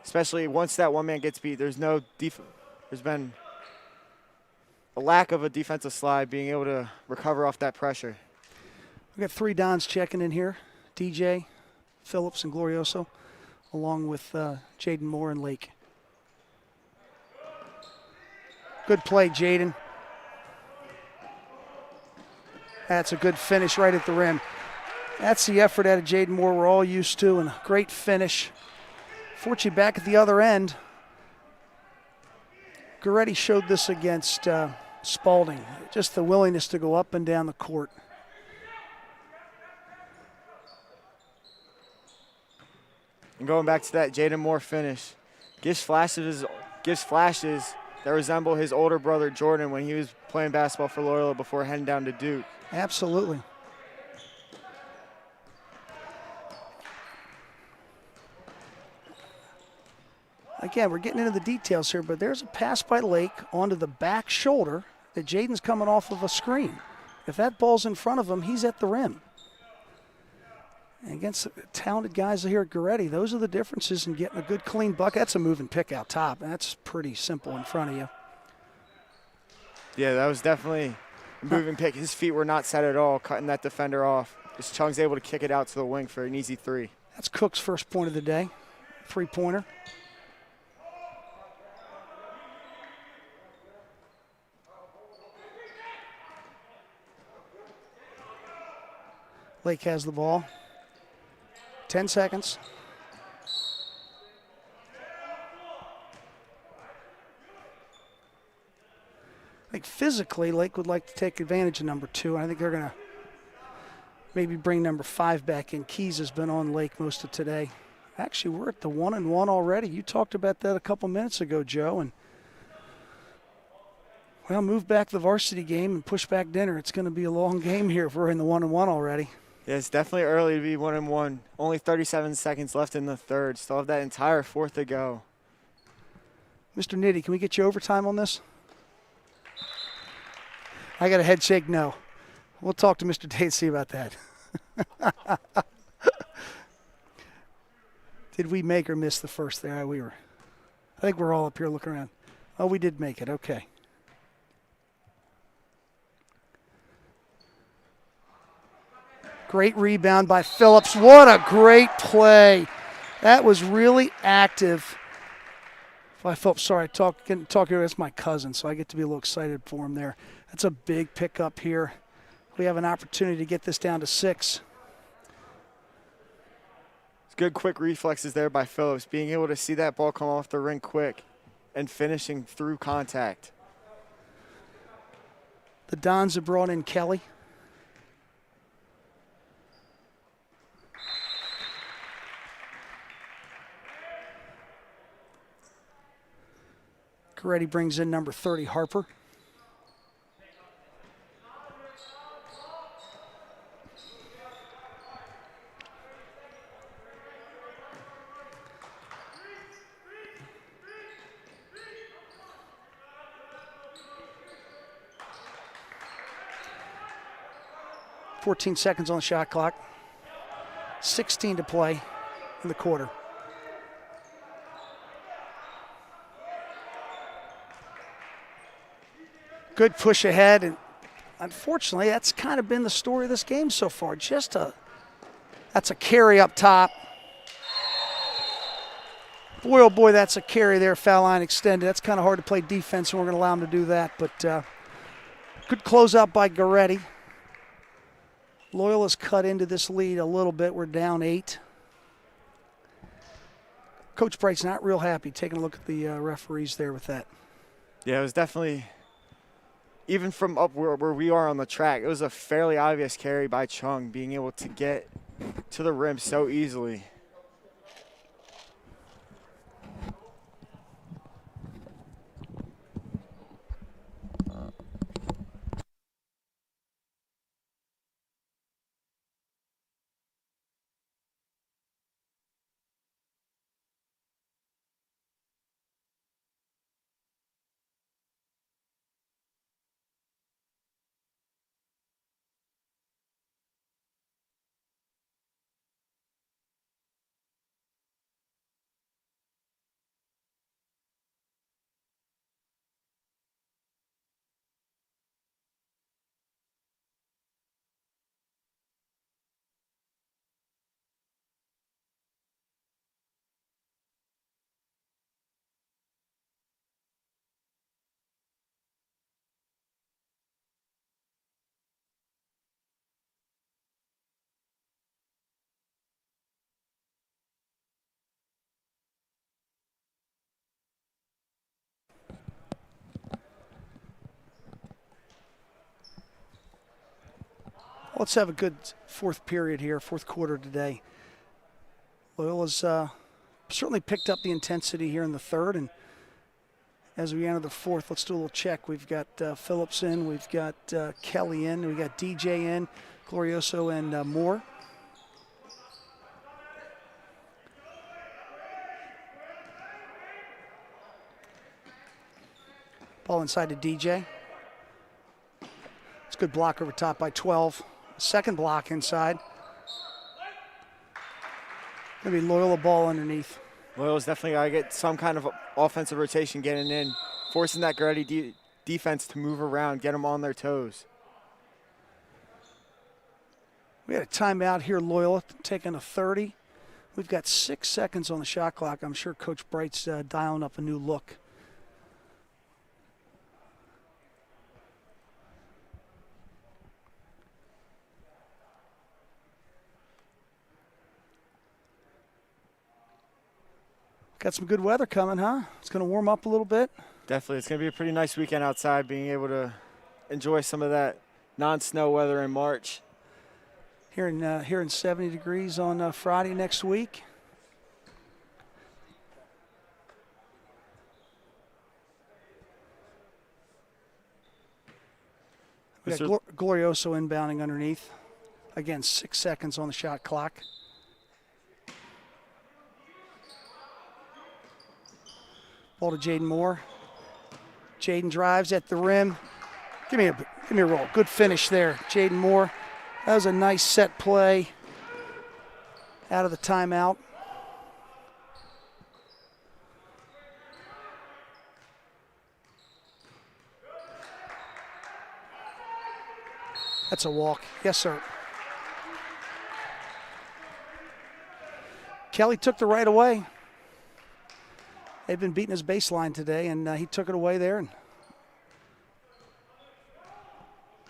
especially once that one man gets beat, there's been a lack of a defensive slide, being able to recover off that pressure. We got 3 Dons checking in here: DJ, Phillips, and Glorioso, along with Jaden Moore and Lake. Good play, Jaden. That's a good finish right at the rim. That's the effort out of Jaden Moore we're all used to, and a great finish. Fortunately, back at the other end, Goretti showed this against Spalding. Just the willingness to go up and down the court. And going back to that Jaden Moore finish, gives gives flashes that resemble his older brother Jordan when he was playing basketball for Loyola before heading down to Duke. Absolutely. Again, we're getting into the details here, but there's a pass by Lake onto the back shoulder that Jaden's coming off of a screen. If that ball's in front of him, he's at the rim. And against talented guys here at Goretti, those are the differences in getting a good clean bucket. That's a move and pick out top. That's pretty simple in front of you. Yeah, that was definitely a move and pick. His feet were not set at all, cutting that defender off. Just Chung's able to kick it out to the wing for an easy three. That's Cook's first point of the day, three-pointer. Lake has the ball. 10 seconds. I think physically, Lake would like to take advantage of number 2. I think they're going to maybe bring number 5 back in. Keys has been on Lake most of today. Actually, we're at the 1-and-1 already. You talked about that a couple minutes ago, Joe. And well, move back the varsity game and push back dinner. It's going to be a long game here if we're in the 1-and-1 already. Yeah, it's definitely early to be 1-1. Only 37 seconds left in the third. Still have that entire fourth to go. Mr. Nitty, can we get you overtime on this? I got a head shake no. We'll talk to Mr. Day and see about that. Did we make or miss the first there? I think we're all up here looking around. Oh, we did make it. Okay. Great rebound by Phillips. What a great play. That was really active. By Phillips, sorry, getting talk here. That's my cousin, so I get to be a little excited for him there. That's a big pickup here. We have an opportunity to get this down to 6. It's good quick reflexes there by Phillips, being able to see that ball come off the ring quick and finishing through contact. The Dons have brought in Kelly. Goretti brings in number 30, Harper. .14 seconds on the shot clock. 16 to play in the quarter. Good push ahead, and unfortunately, that's kind of been the story of this game so far. That's a carry up top. Boy, oh boy, that's a carry there, foul line extended. That's kind of hard to play defense, and we're going to allow him to do that. But good closeout by Goretti. Loyola's cut into this lead a little bit. We're down 8. Coach Bright's not real happy taking a look at the referees there with that. Yeah, it was definitely, even from up where we are on the track, it was a fairly obvious carry by Chung, being able to get to the rim so easily. Let's have a good fourth period here, fourth quarter today. Loyola's certainly picked up the intensity here in the third, and as we enter the fourth. Let's do a little check. We've got Phillips in, we've got Kelly in, we've got DJ in, Glorioso and Moore. Ball inside to DJ. It's a good block over top by 12. Second block inside. Gonna be Loyola ball underneath. Loyola's definitely got to get some kind of offensive rotation getting in, forcing that Goretti defense to move around, get them on their toes. We had a timeout here, Loyola taking a 30. We've got 6 seconds on the shot clock. I'm sure Coach Bright's dialing up a new look. Got some good weather coming, huh? It's going to warm up a little bit. Definitely. It's going to be a pretty nice weekend outside, being able to enjoy some of that non-snow weather in March. Here in 70 degrees on Friday next week. We got Glorioso inbounding underneath. Again, 6 seconds on the shot clock. Ball to Jaden Moore. Jaden drives at the rim. Give me a roll. Good finish there, Jaden Moore. That was a nice set play out of the timeout. That's a walk. Yes, sir. Kelly took the right away. They've been beating his baseline today, and he took it away there. And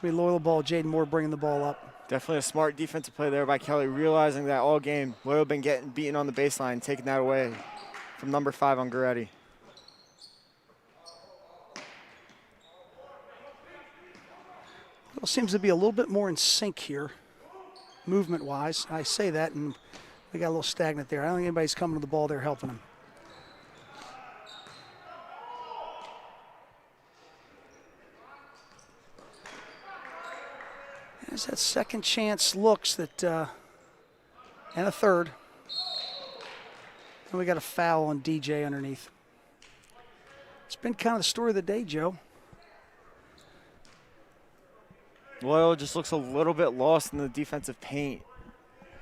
Loyola ball, Jaden Moore bringing the ball up. Definitely a smart defensive play there by Kelly, realizing that all game Loyola been getting beaten on the baseline, taking that away from number 5 on Goretti. It seems to be a little bit more in sync here, movement-wise. I say that, and we got a little stagnant there. I don't think anybody's coming to the ball there helping him. There's that second chance looks that, and a third. And we got a foul on DJ underneath. It's been kind of the story of the day, Joe. Loyola just looks a little bit lost in the defensive paint,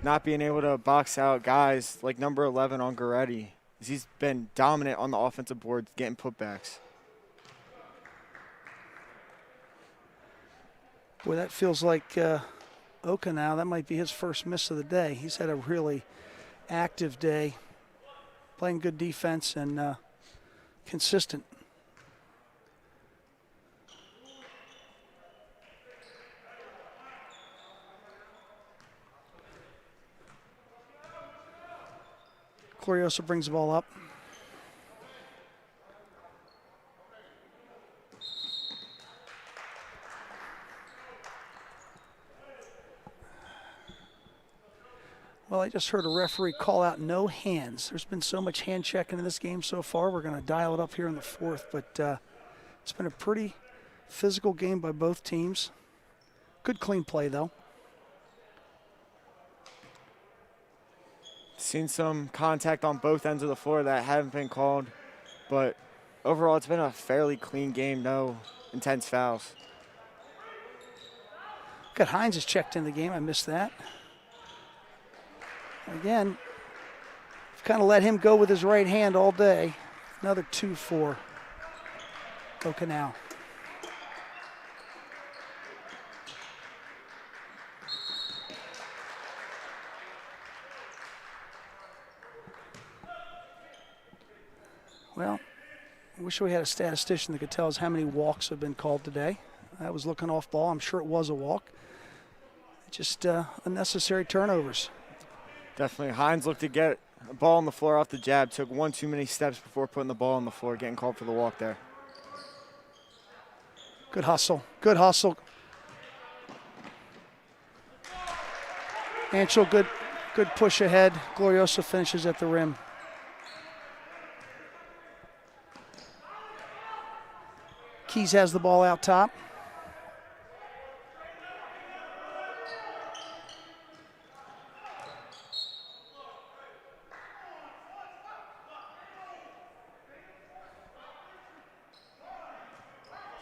not being able to box out guys like number 11 on Goretti. He's been dominant on the offensive board, getting putbacks. Boy, that feels like Oka now. That might be his first miss of the day. He's had a really active day, playing good defense and consistent. Glorioso brings the ball up. Well, I just heard a referee call out no hands. There's been so much hand checking in this game so far. We're going to dial it up here in the fourth, but it's been a pretty physical game by both teams. Good clean play, though. Seen some contact on both ends of the floor that haven't been called, but overall it's been a fairly clean game, no intense fouls. Got Hines has checked in the game. I missed that. Again, kind of let him go with his right hand all day. Another 2 for Okanau. Well, I wish we had a statistician that could tell us how many walks have been called today. I was looking off ball. I'm sure it was a walk. Just unnecessary turnovers. Definitely. Hines looked to get a ball on the floor off the jab, took one too many steps before putting the ball on the floor, getting called for the walk there. Good hustle. Good hustle. Anchel, good push ahead. Glorioso finishes at the rim. Keys has the ball out top.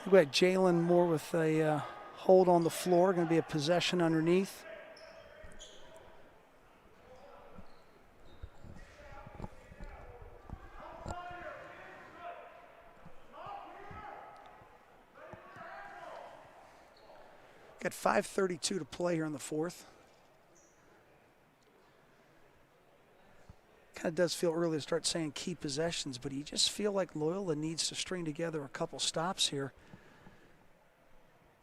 We've got Jalen Moore with a hold on the floor. Going to be a possession underneath. Got 5:32 to play here in the fourth. Kind of does feel early to start saying key possessions, but you just feel like Loyola needs to string together a couple stops here.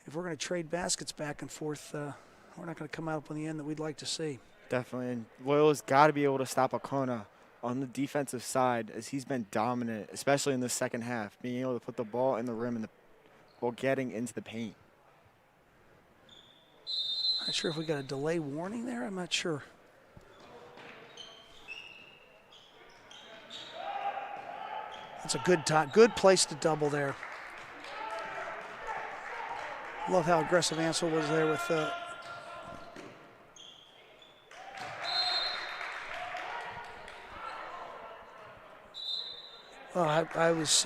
If we're going to trade baskets back and forth, we're not going to come out up on the end that we'd like to see. Definitely. And Loyola's got to be able to stop O'Kona on the defensive side, as he's been dominant, especially in the second half, being able to put the ball in the rim while getting into the paint. Not sure if we got a delay warning there. I'm not sure. That's a good place to double there. Love how aggressive Ansel was there with I was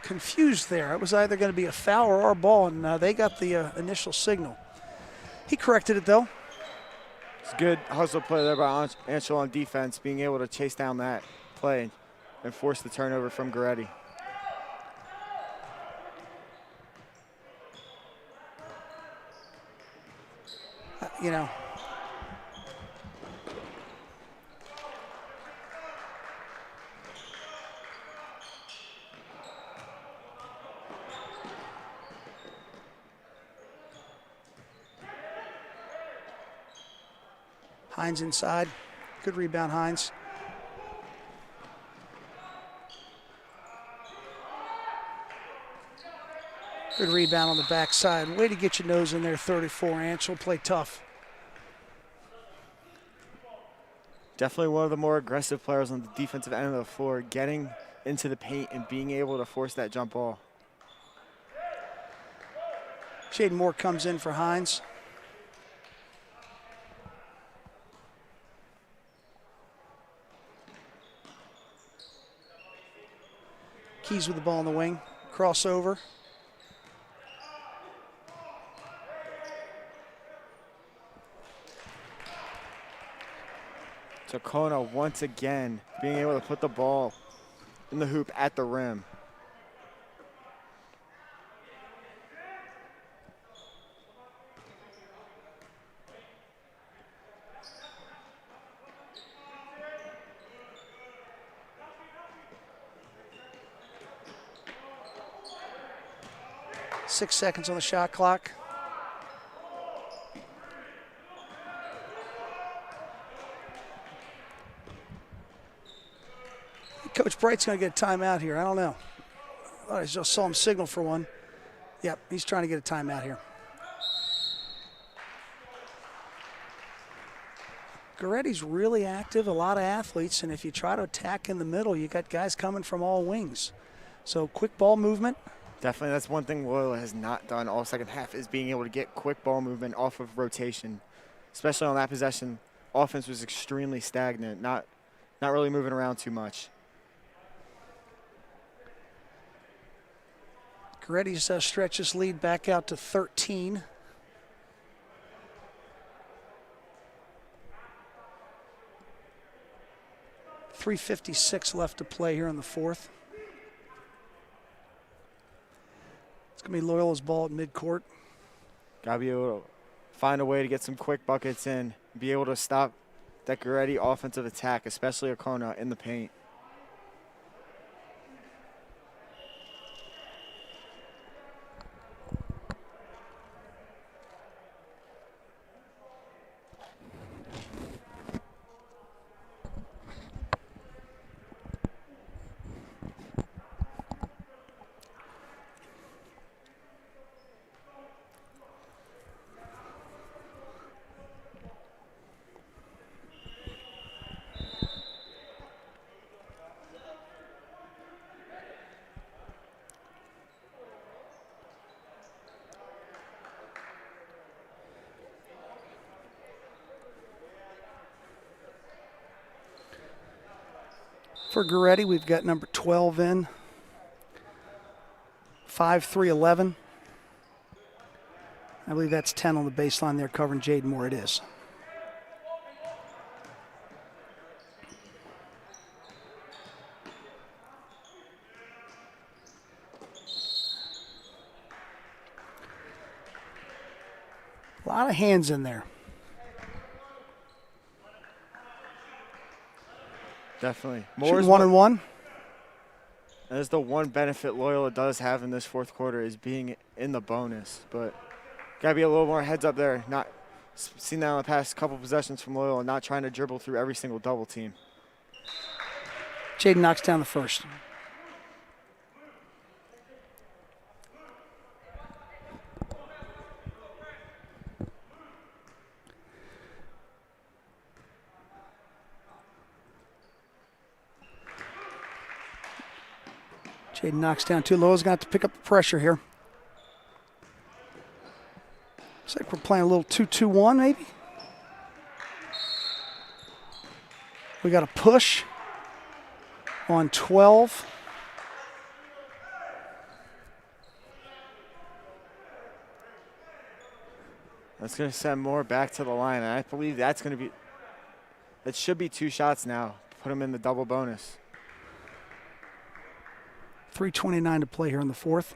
confused there. It was either going to be a foul or our ball, and they got the initial signal. He corrected it, though. It's a good hustle play there by Ansel on defense, being able to chase down that play and force the turnover from Goretti. You know, Hines inside. Good rebound, Hines. Good rebound on the backside. Way to get your nose in there, 34. Ansel play tough. Definitely one of the more aggressive players on the defensive end of the floor, getting into the paint and being able to force that jump ball. Shaden Moore comes in for Hines. Keys with the ball in the wing. Crossover. O'Kona once again being able to put the ball in the hoop at the rim. Six seconds on the shot clock. Coach Bright's going to get a timeout here. I don't know. I just saw him signal for one. Yep, he's trying to get a timeout here. Goretti's really active, a lot of athletes, and if you try to attack in the middle, you got guys coming from all wings. So quick ball movement. Definitely, that's one thing Loyola has not done all second half, is being able to get quick ball movement off of rotation. Especially on that possession, offense was extremely stagnant, not really moving around too much. Goretti's stretched his lead back out to 13. .356 left to play here in the fourth. It's going to be Loyola's ball at midcourt. Got to be able to find a way to get some quick buckets in, be able to stop that Goretti offensive attack, especially O'Kona in the paint. For Goretti, we've got number 12 in. 5'3", I believe that's 10 on the baseline there covering Jaden Moore. It is. A lot of hands in there. Definitely. Shooting 1-1. That's the one benefit Loyola does have in this fourth quarter is being in the bonus. But got to be a little more heads up there. Not seen that in the past couple possessions from Loyola, not trying to dribble through every single double team. Jaden knocks down the first. Jaden knocks down two. Loyola's going to have to pick up the pressure here. Looks like we're playing a little 2-2-1 maybe. We got a push on 12. That's going to send Moore back to the line, and I believe that's going to be – that should be 2 shots now. Put him in the double bonus. 3:29 to play here in the fourth.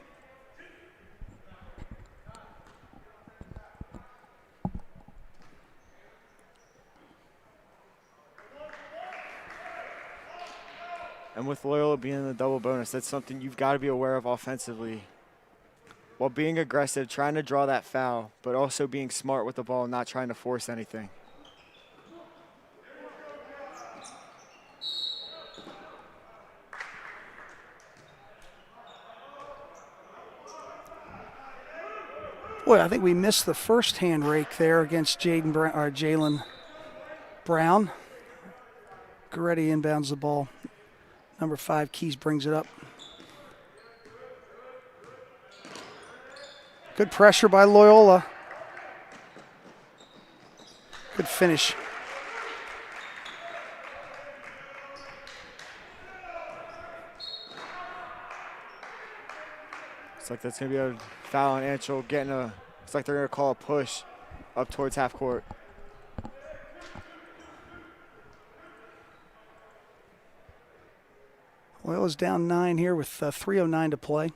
And with Loyola being in the double bonus, that's something you've got to be aware of offensively. While being aggressive, trying to draw that foul, but also being smart with the ball and not trying to force anything. Boy, I think we missed the first hand rake there against Jalen Brown. Goretti inbounds the ball. Number 5, Keys brings it up. Good pressure by Loyola. Good finish. Looks like that's going to be a foul on Anchel. Looks like they're going to call a push up towards half court. Loyola's down 9 here with 3:09 to play.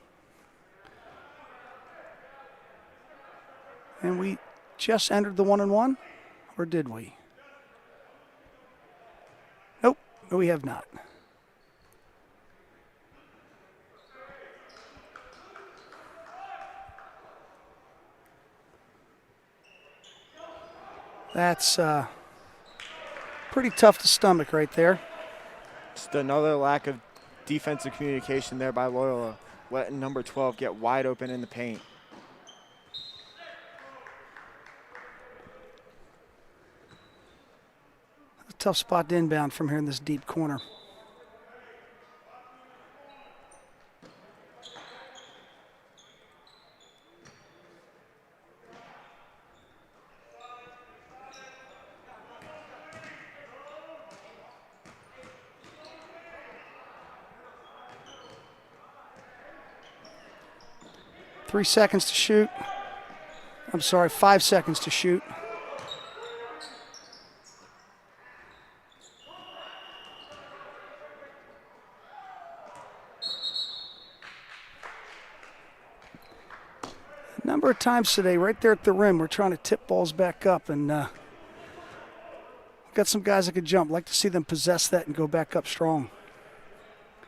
And we just entered the 1-1, or did we? Nope, we have not. That's pretty tough to stomach right there. Just another lack of defensive communication there by Loyola, letting number 12 get wide open in the paint. A tough spot to inbound from here in this deep corner. Three seconds to shoot. I'm sorry, 5 seconds to shoot. A number of times today, right there at the rim, we're trying to tip balls back up, and got some guys that could jump. Like to see them possess that and go back up strong.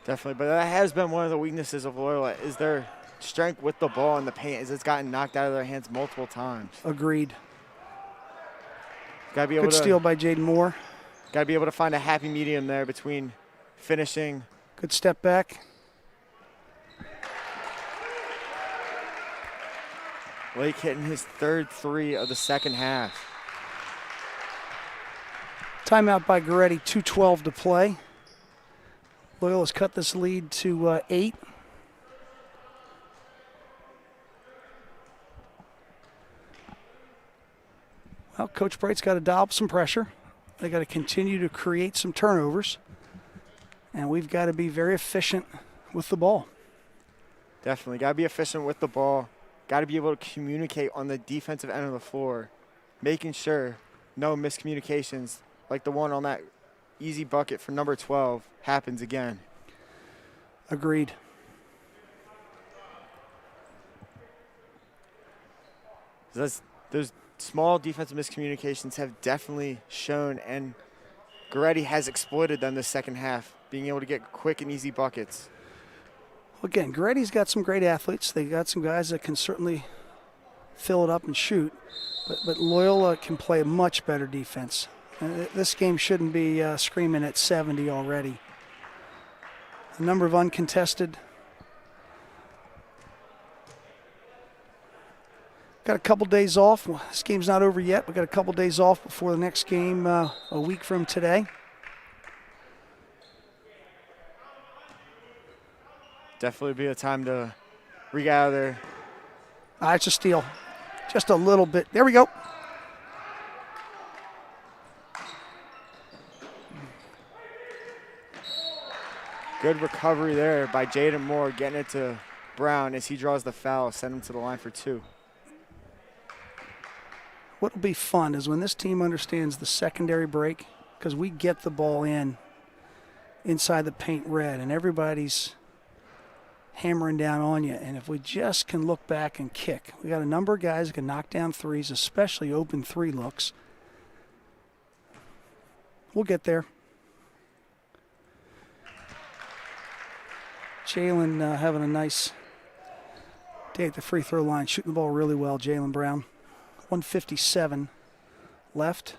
Definitely, but that has been one of the weaknesses of Loyola, is their strength with the ball in the paint, as it's gotten knocked out of their hands multiple times. Agreed. Gotta be able Good steal by Jaden Moore. Got to be able to find a happy medium there between finishing. Good step back. Lake hitting his third 3 of the second half. Timeout by Goretti, 2:12 to play. Loyola's cut this lead to 8. Well, Coach Bright's got to dial up some pressure. They got to continue to create some turnovers. and we've got to be very efficient with the ball. Definitely. Got to be efficient with the ball. Got to be able to communicate on the defensive end of the floor, making sure no miscommunications like the one on that easy bucket for number 12 happens again. Agreed. Those small defensive miscommunications have definitely shown, and Goretti has exploited them this second half, being able to get quick and easy buckets. Again, Goretti's got some great athletes. They got some guys that can certainly fill it up and shoot, but Loyola can play much better defense. This game shouldn't be screaming at 70 already. The number of uncontested. Got a couple days off. Well, this game's not over yet. We've got a couple days off before the next game a week from today. Definitely be a time to regather. It's a steal. Just a little bit. There we go. Good recovery there by Jaden Moore, getting it to Brown as he draws the foul, send him to the line for 2. What'll be fun is when this team understands the secondary break, because we get the ball inside the paint red, and everybody's hammering down on you. And if we just can look back and kick, we got a number of guys that can knock down threes, especially open 3 looks. We'll get there. Jalen having a nice day at the free throw line, shooting the ball really well, Jalen Brown. 157 left.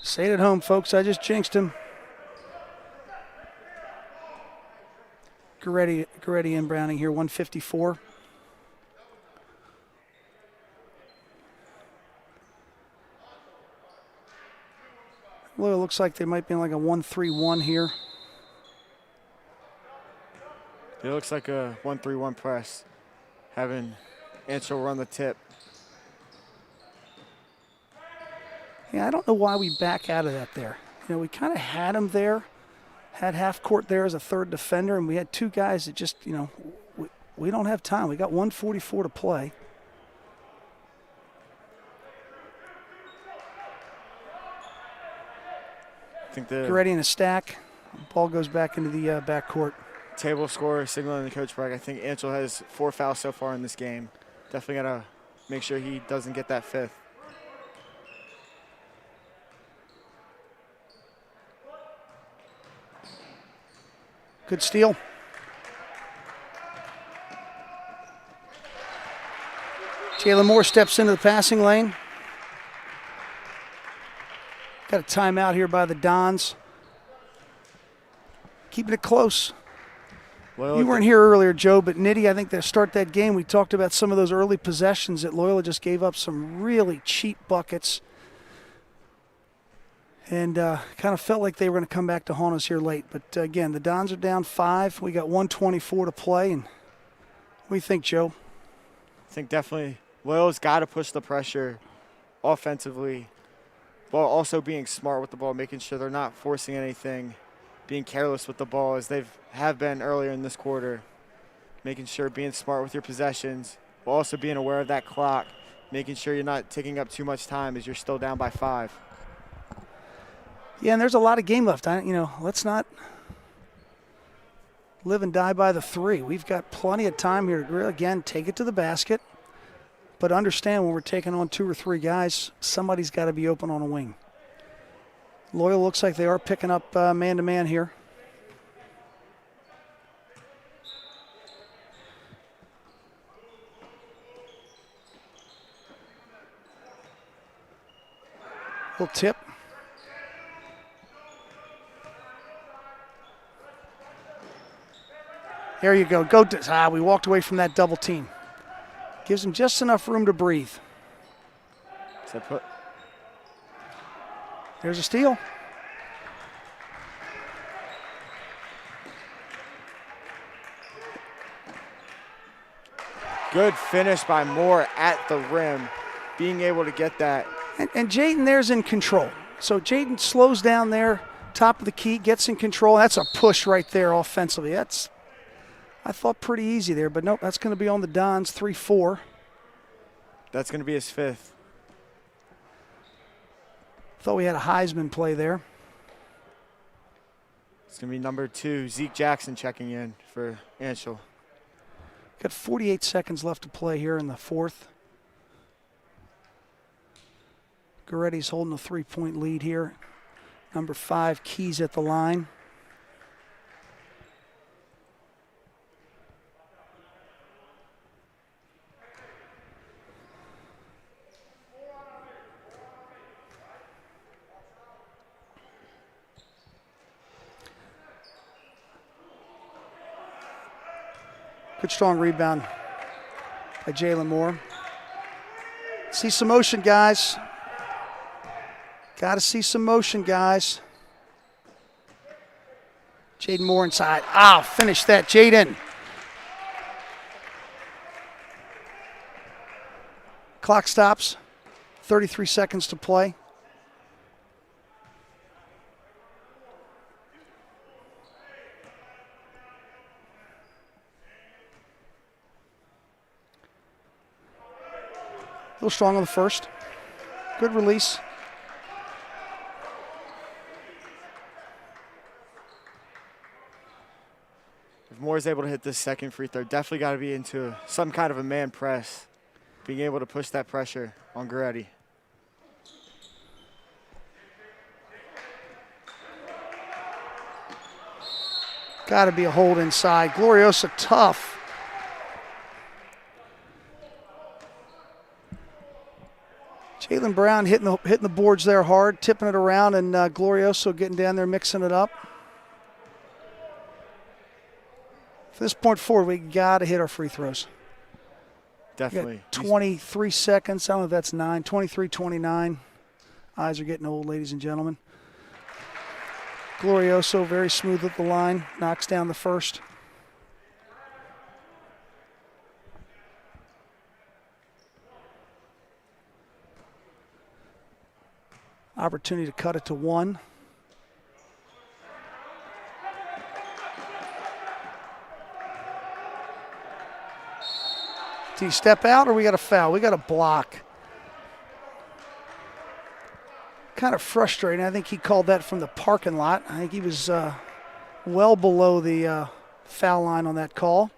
Say it at home, folks. I just jinxed him. Goretti and Browning here, 154. Well, it looks like they might be in like a 1-3-1 here. It looks like a 1-3-1 press, having Anchel run the tip. Yeah, I don't know why we back out of that there. You know, we kind of had him there, had half court there as a third defender, and we had 2 guys that just, you know, we don't have time. We got 1:44 to play. I think the Goretti in a stack. Ball goes back into the backcourt. table scorer signaling the coach break. I think Anchel has 4 fouls so far in this game. Definitely got to make sure he doesn't get that 5th. Good steal. Jalen Moore steps into the passing lane. Got a timeout here by the Dons. Keeping it close. Loyola, You weren't here earlier, Joe, but Nitty, I think to start that game, we talked about some of those early possessions that Loyola just gave up some really cheap buckets. And kind of felt like they were going to come back to haunt us here late. But again, the Dons are down 5. We got 1:24 to play. And what do you think, Joe? I think definitely Loyola's got to push the pressure offensively, while also being smart with the ball, making sure they're not forcing anything, being careless with the ball as they have been earlier in this quarter, making sure being smart with your possessions, while also being aware of that clock, making sure you're not taking up too much time as you're still down by 5. Yeah, and there's a lot of game left. Let's not live and die by the 3. We've got plenty of time here to really, again, take it to the basket. But understand when we're taking on 2 or 3 guys, somebody's got to be open on a wing. Loyola looks like they are picking up man-to-man here. Little tip. There you go. We walked away from that double team. Gives them just enough room to breathe. There's a steal. Good finish by Moore at the rim, being able to get that And Jaden there's in control. So Jaden slows down there, top of the key, gets in control. That's a push right there offensively. That's, I thought, pretty easy there, but nope, that's going to be on the Dons, 3-4. That's going to be his 5th. Thought we had a Heisman play there. It's going to be number 2, Zeke Jackson checking in for Anschel. Got 48 seconds left to play here in the 4th. Goretti's holding a 3-point lead here. Number 5, Keys at the line. Good strong rebound by Jalen Moore. See some motion, guys. Got to see some motion, guys. Jaden Moore inside. Finish that, Jaden. Clock stops. 33 seconds to play. A little strong on the first. Good release. If Moore is able to hit this second free throw, definitely got to be into some kind of a man press, being able to push that pressure on Goretti. Got to be a hold inside. Gloriosa tough. Jalen Brown hitting the boards there hard, tipping it around, and Glorioso getting down there, mixing it up. From this point forward, we got to hit our free throws. Definitely. 23 seconds. I don't know if that's 9. 23, 29. Eyes are getting old, ladies and gentlemen. Glorioso very smooth at the line. Knocks down the first. Opportunity to cut it to 1. Do you step out or we got a foul? We got a block. Kind of frustrating. I think he called that from the parking lot. I think he was well below the foul line on that call.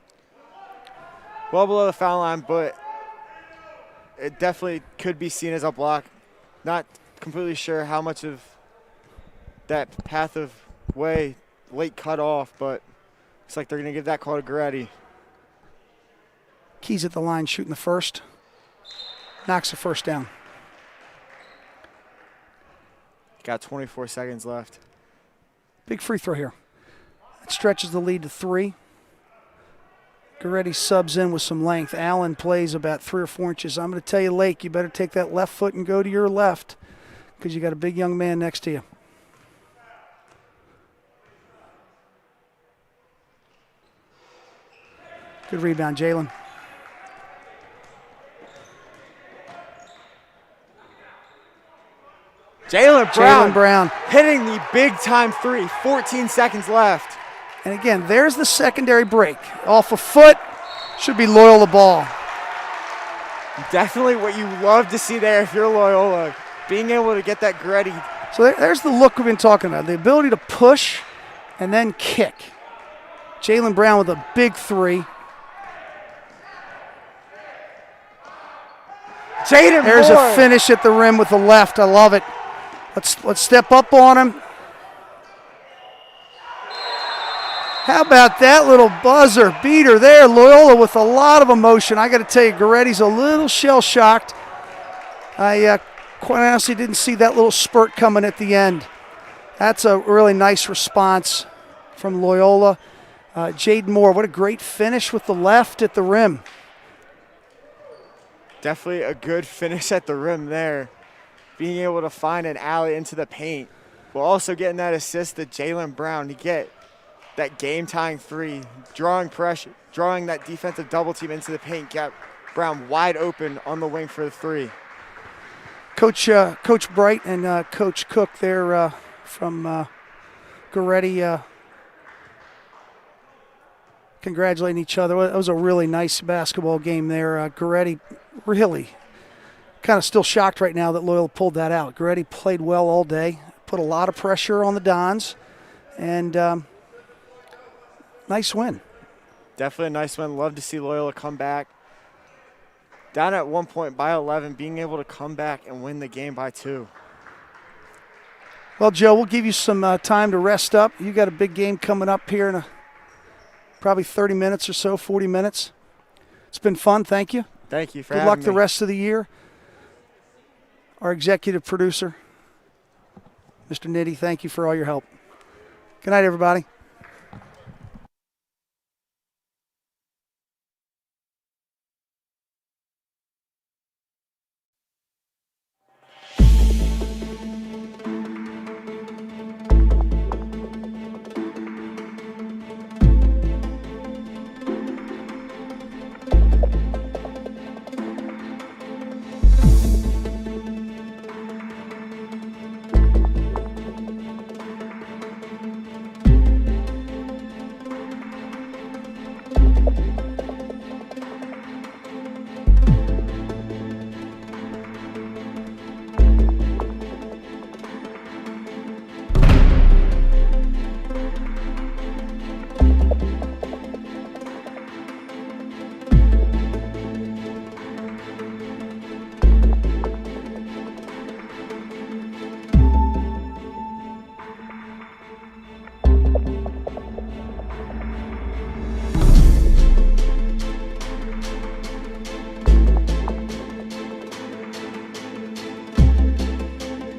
Well below the foul line, but it definitely could be seen as a block. Not completely sure how much of that path of way late cut off, but looks like they're going to give that call to Goretti. Keys at the line shooting the first. Knocks the first down. Got 24 seconds left. Big free throw here. That stretches the lead to 3. Goretti subs in with some length. Allen plays about 3 or 4 inches. I'm going to tell you, Lake, you better take that left foot and go to your left because you got a big young man next to you. Good rebound, Jalen. Jalen Brown hitting the big-time 3. 14 seconds left. And again, there's the secondary break. Off a foot, should be Loyola ball. Definitely what you love to see there if you're Loyola, being able to get that Goretti. So there's the look we've been talking about, the ability to push and then kick. Jalen Brown with a big 3. There's Moore. A finish at the rim with the left. I love it. Let's step up on him. How about that little buzzer beater there? Loyola with a lot of emotion. I got to tell you, Goretti's a little shell-shocked. I quite honestly didn't see that little spurt coming at the end. That's a really nice response from Loyola. Jaden Moore, what a great finish with the left at the rim. Definitely a good finish at the rim there. Being able to find an alley into the paint, while also getting that assist to Jalen Brown to get that game-tying 3, drawing pressure, drawing that defensive double team into the paint, got Brown wide open on the wing for the 3. Coach Bright and Coach Cook there from Goretti congratulating each other. It was a really nice basketball game there. Goretti really kind of still shocked right now that Loyola pulled that out. Goretti played well all day, put a lot of pressure on the Dons, and nice win. Definitely a nice win. Love to see Loyola come back. Down at one point by 11, being able to come back and win the game by 2. Well, Joe, we'll give you some time to rest up. You got a big game coming up here in probably 30 minutes or so, 40 minutes. It's been fun. Thank you. Thank you for Good having luck me. the rest of the year. Our executive producer, Mr. Nitty, thank you for all your help. Good night, everybody.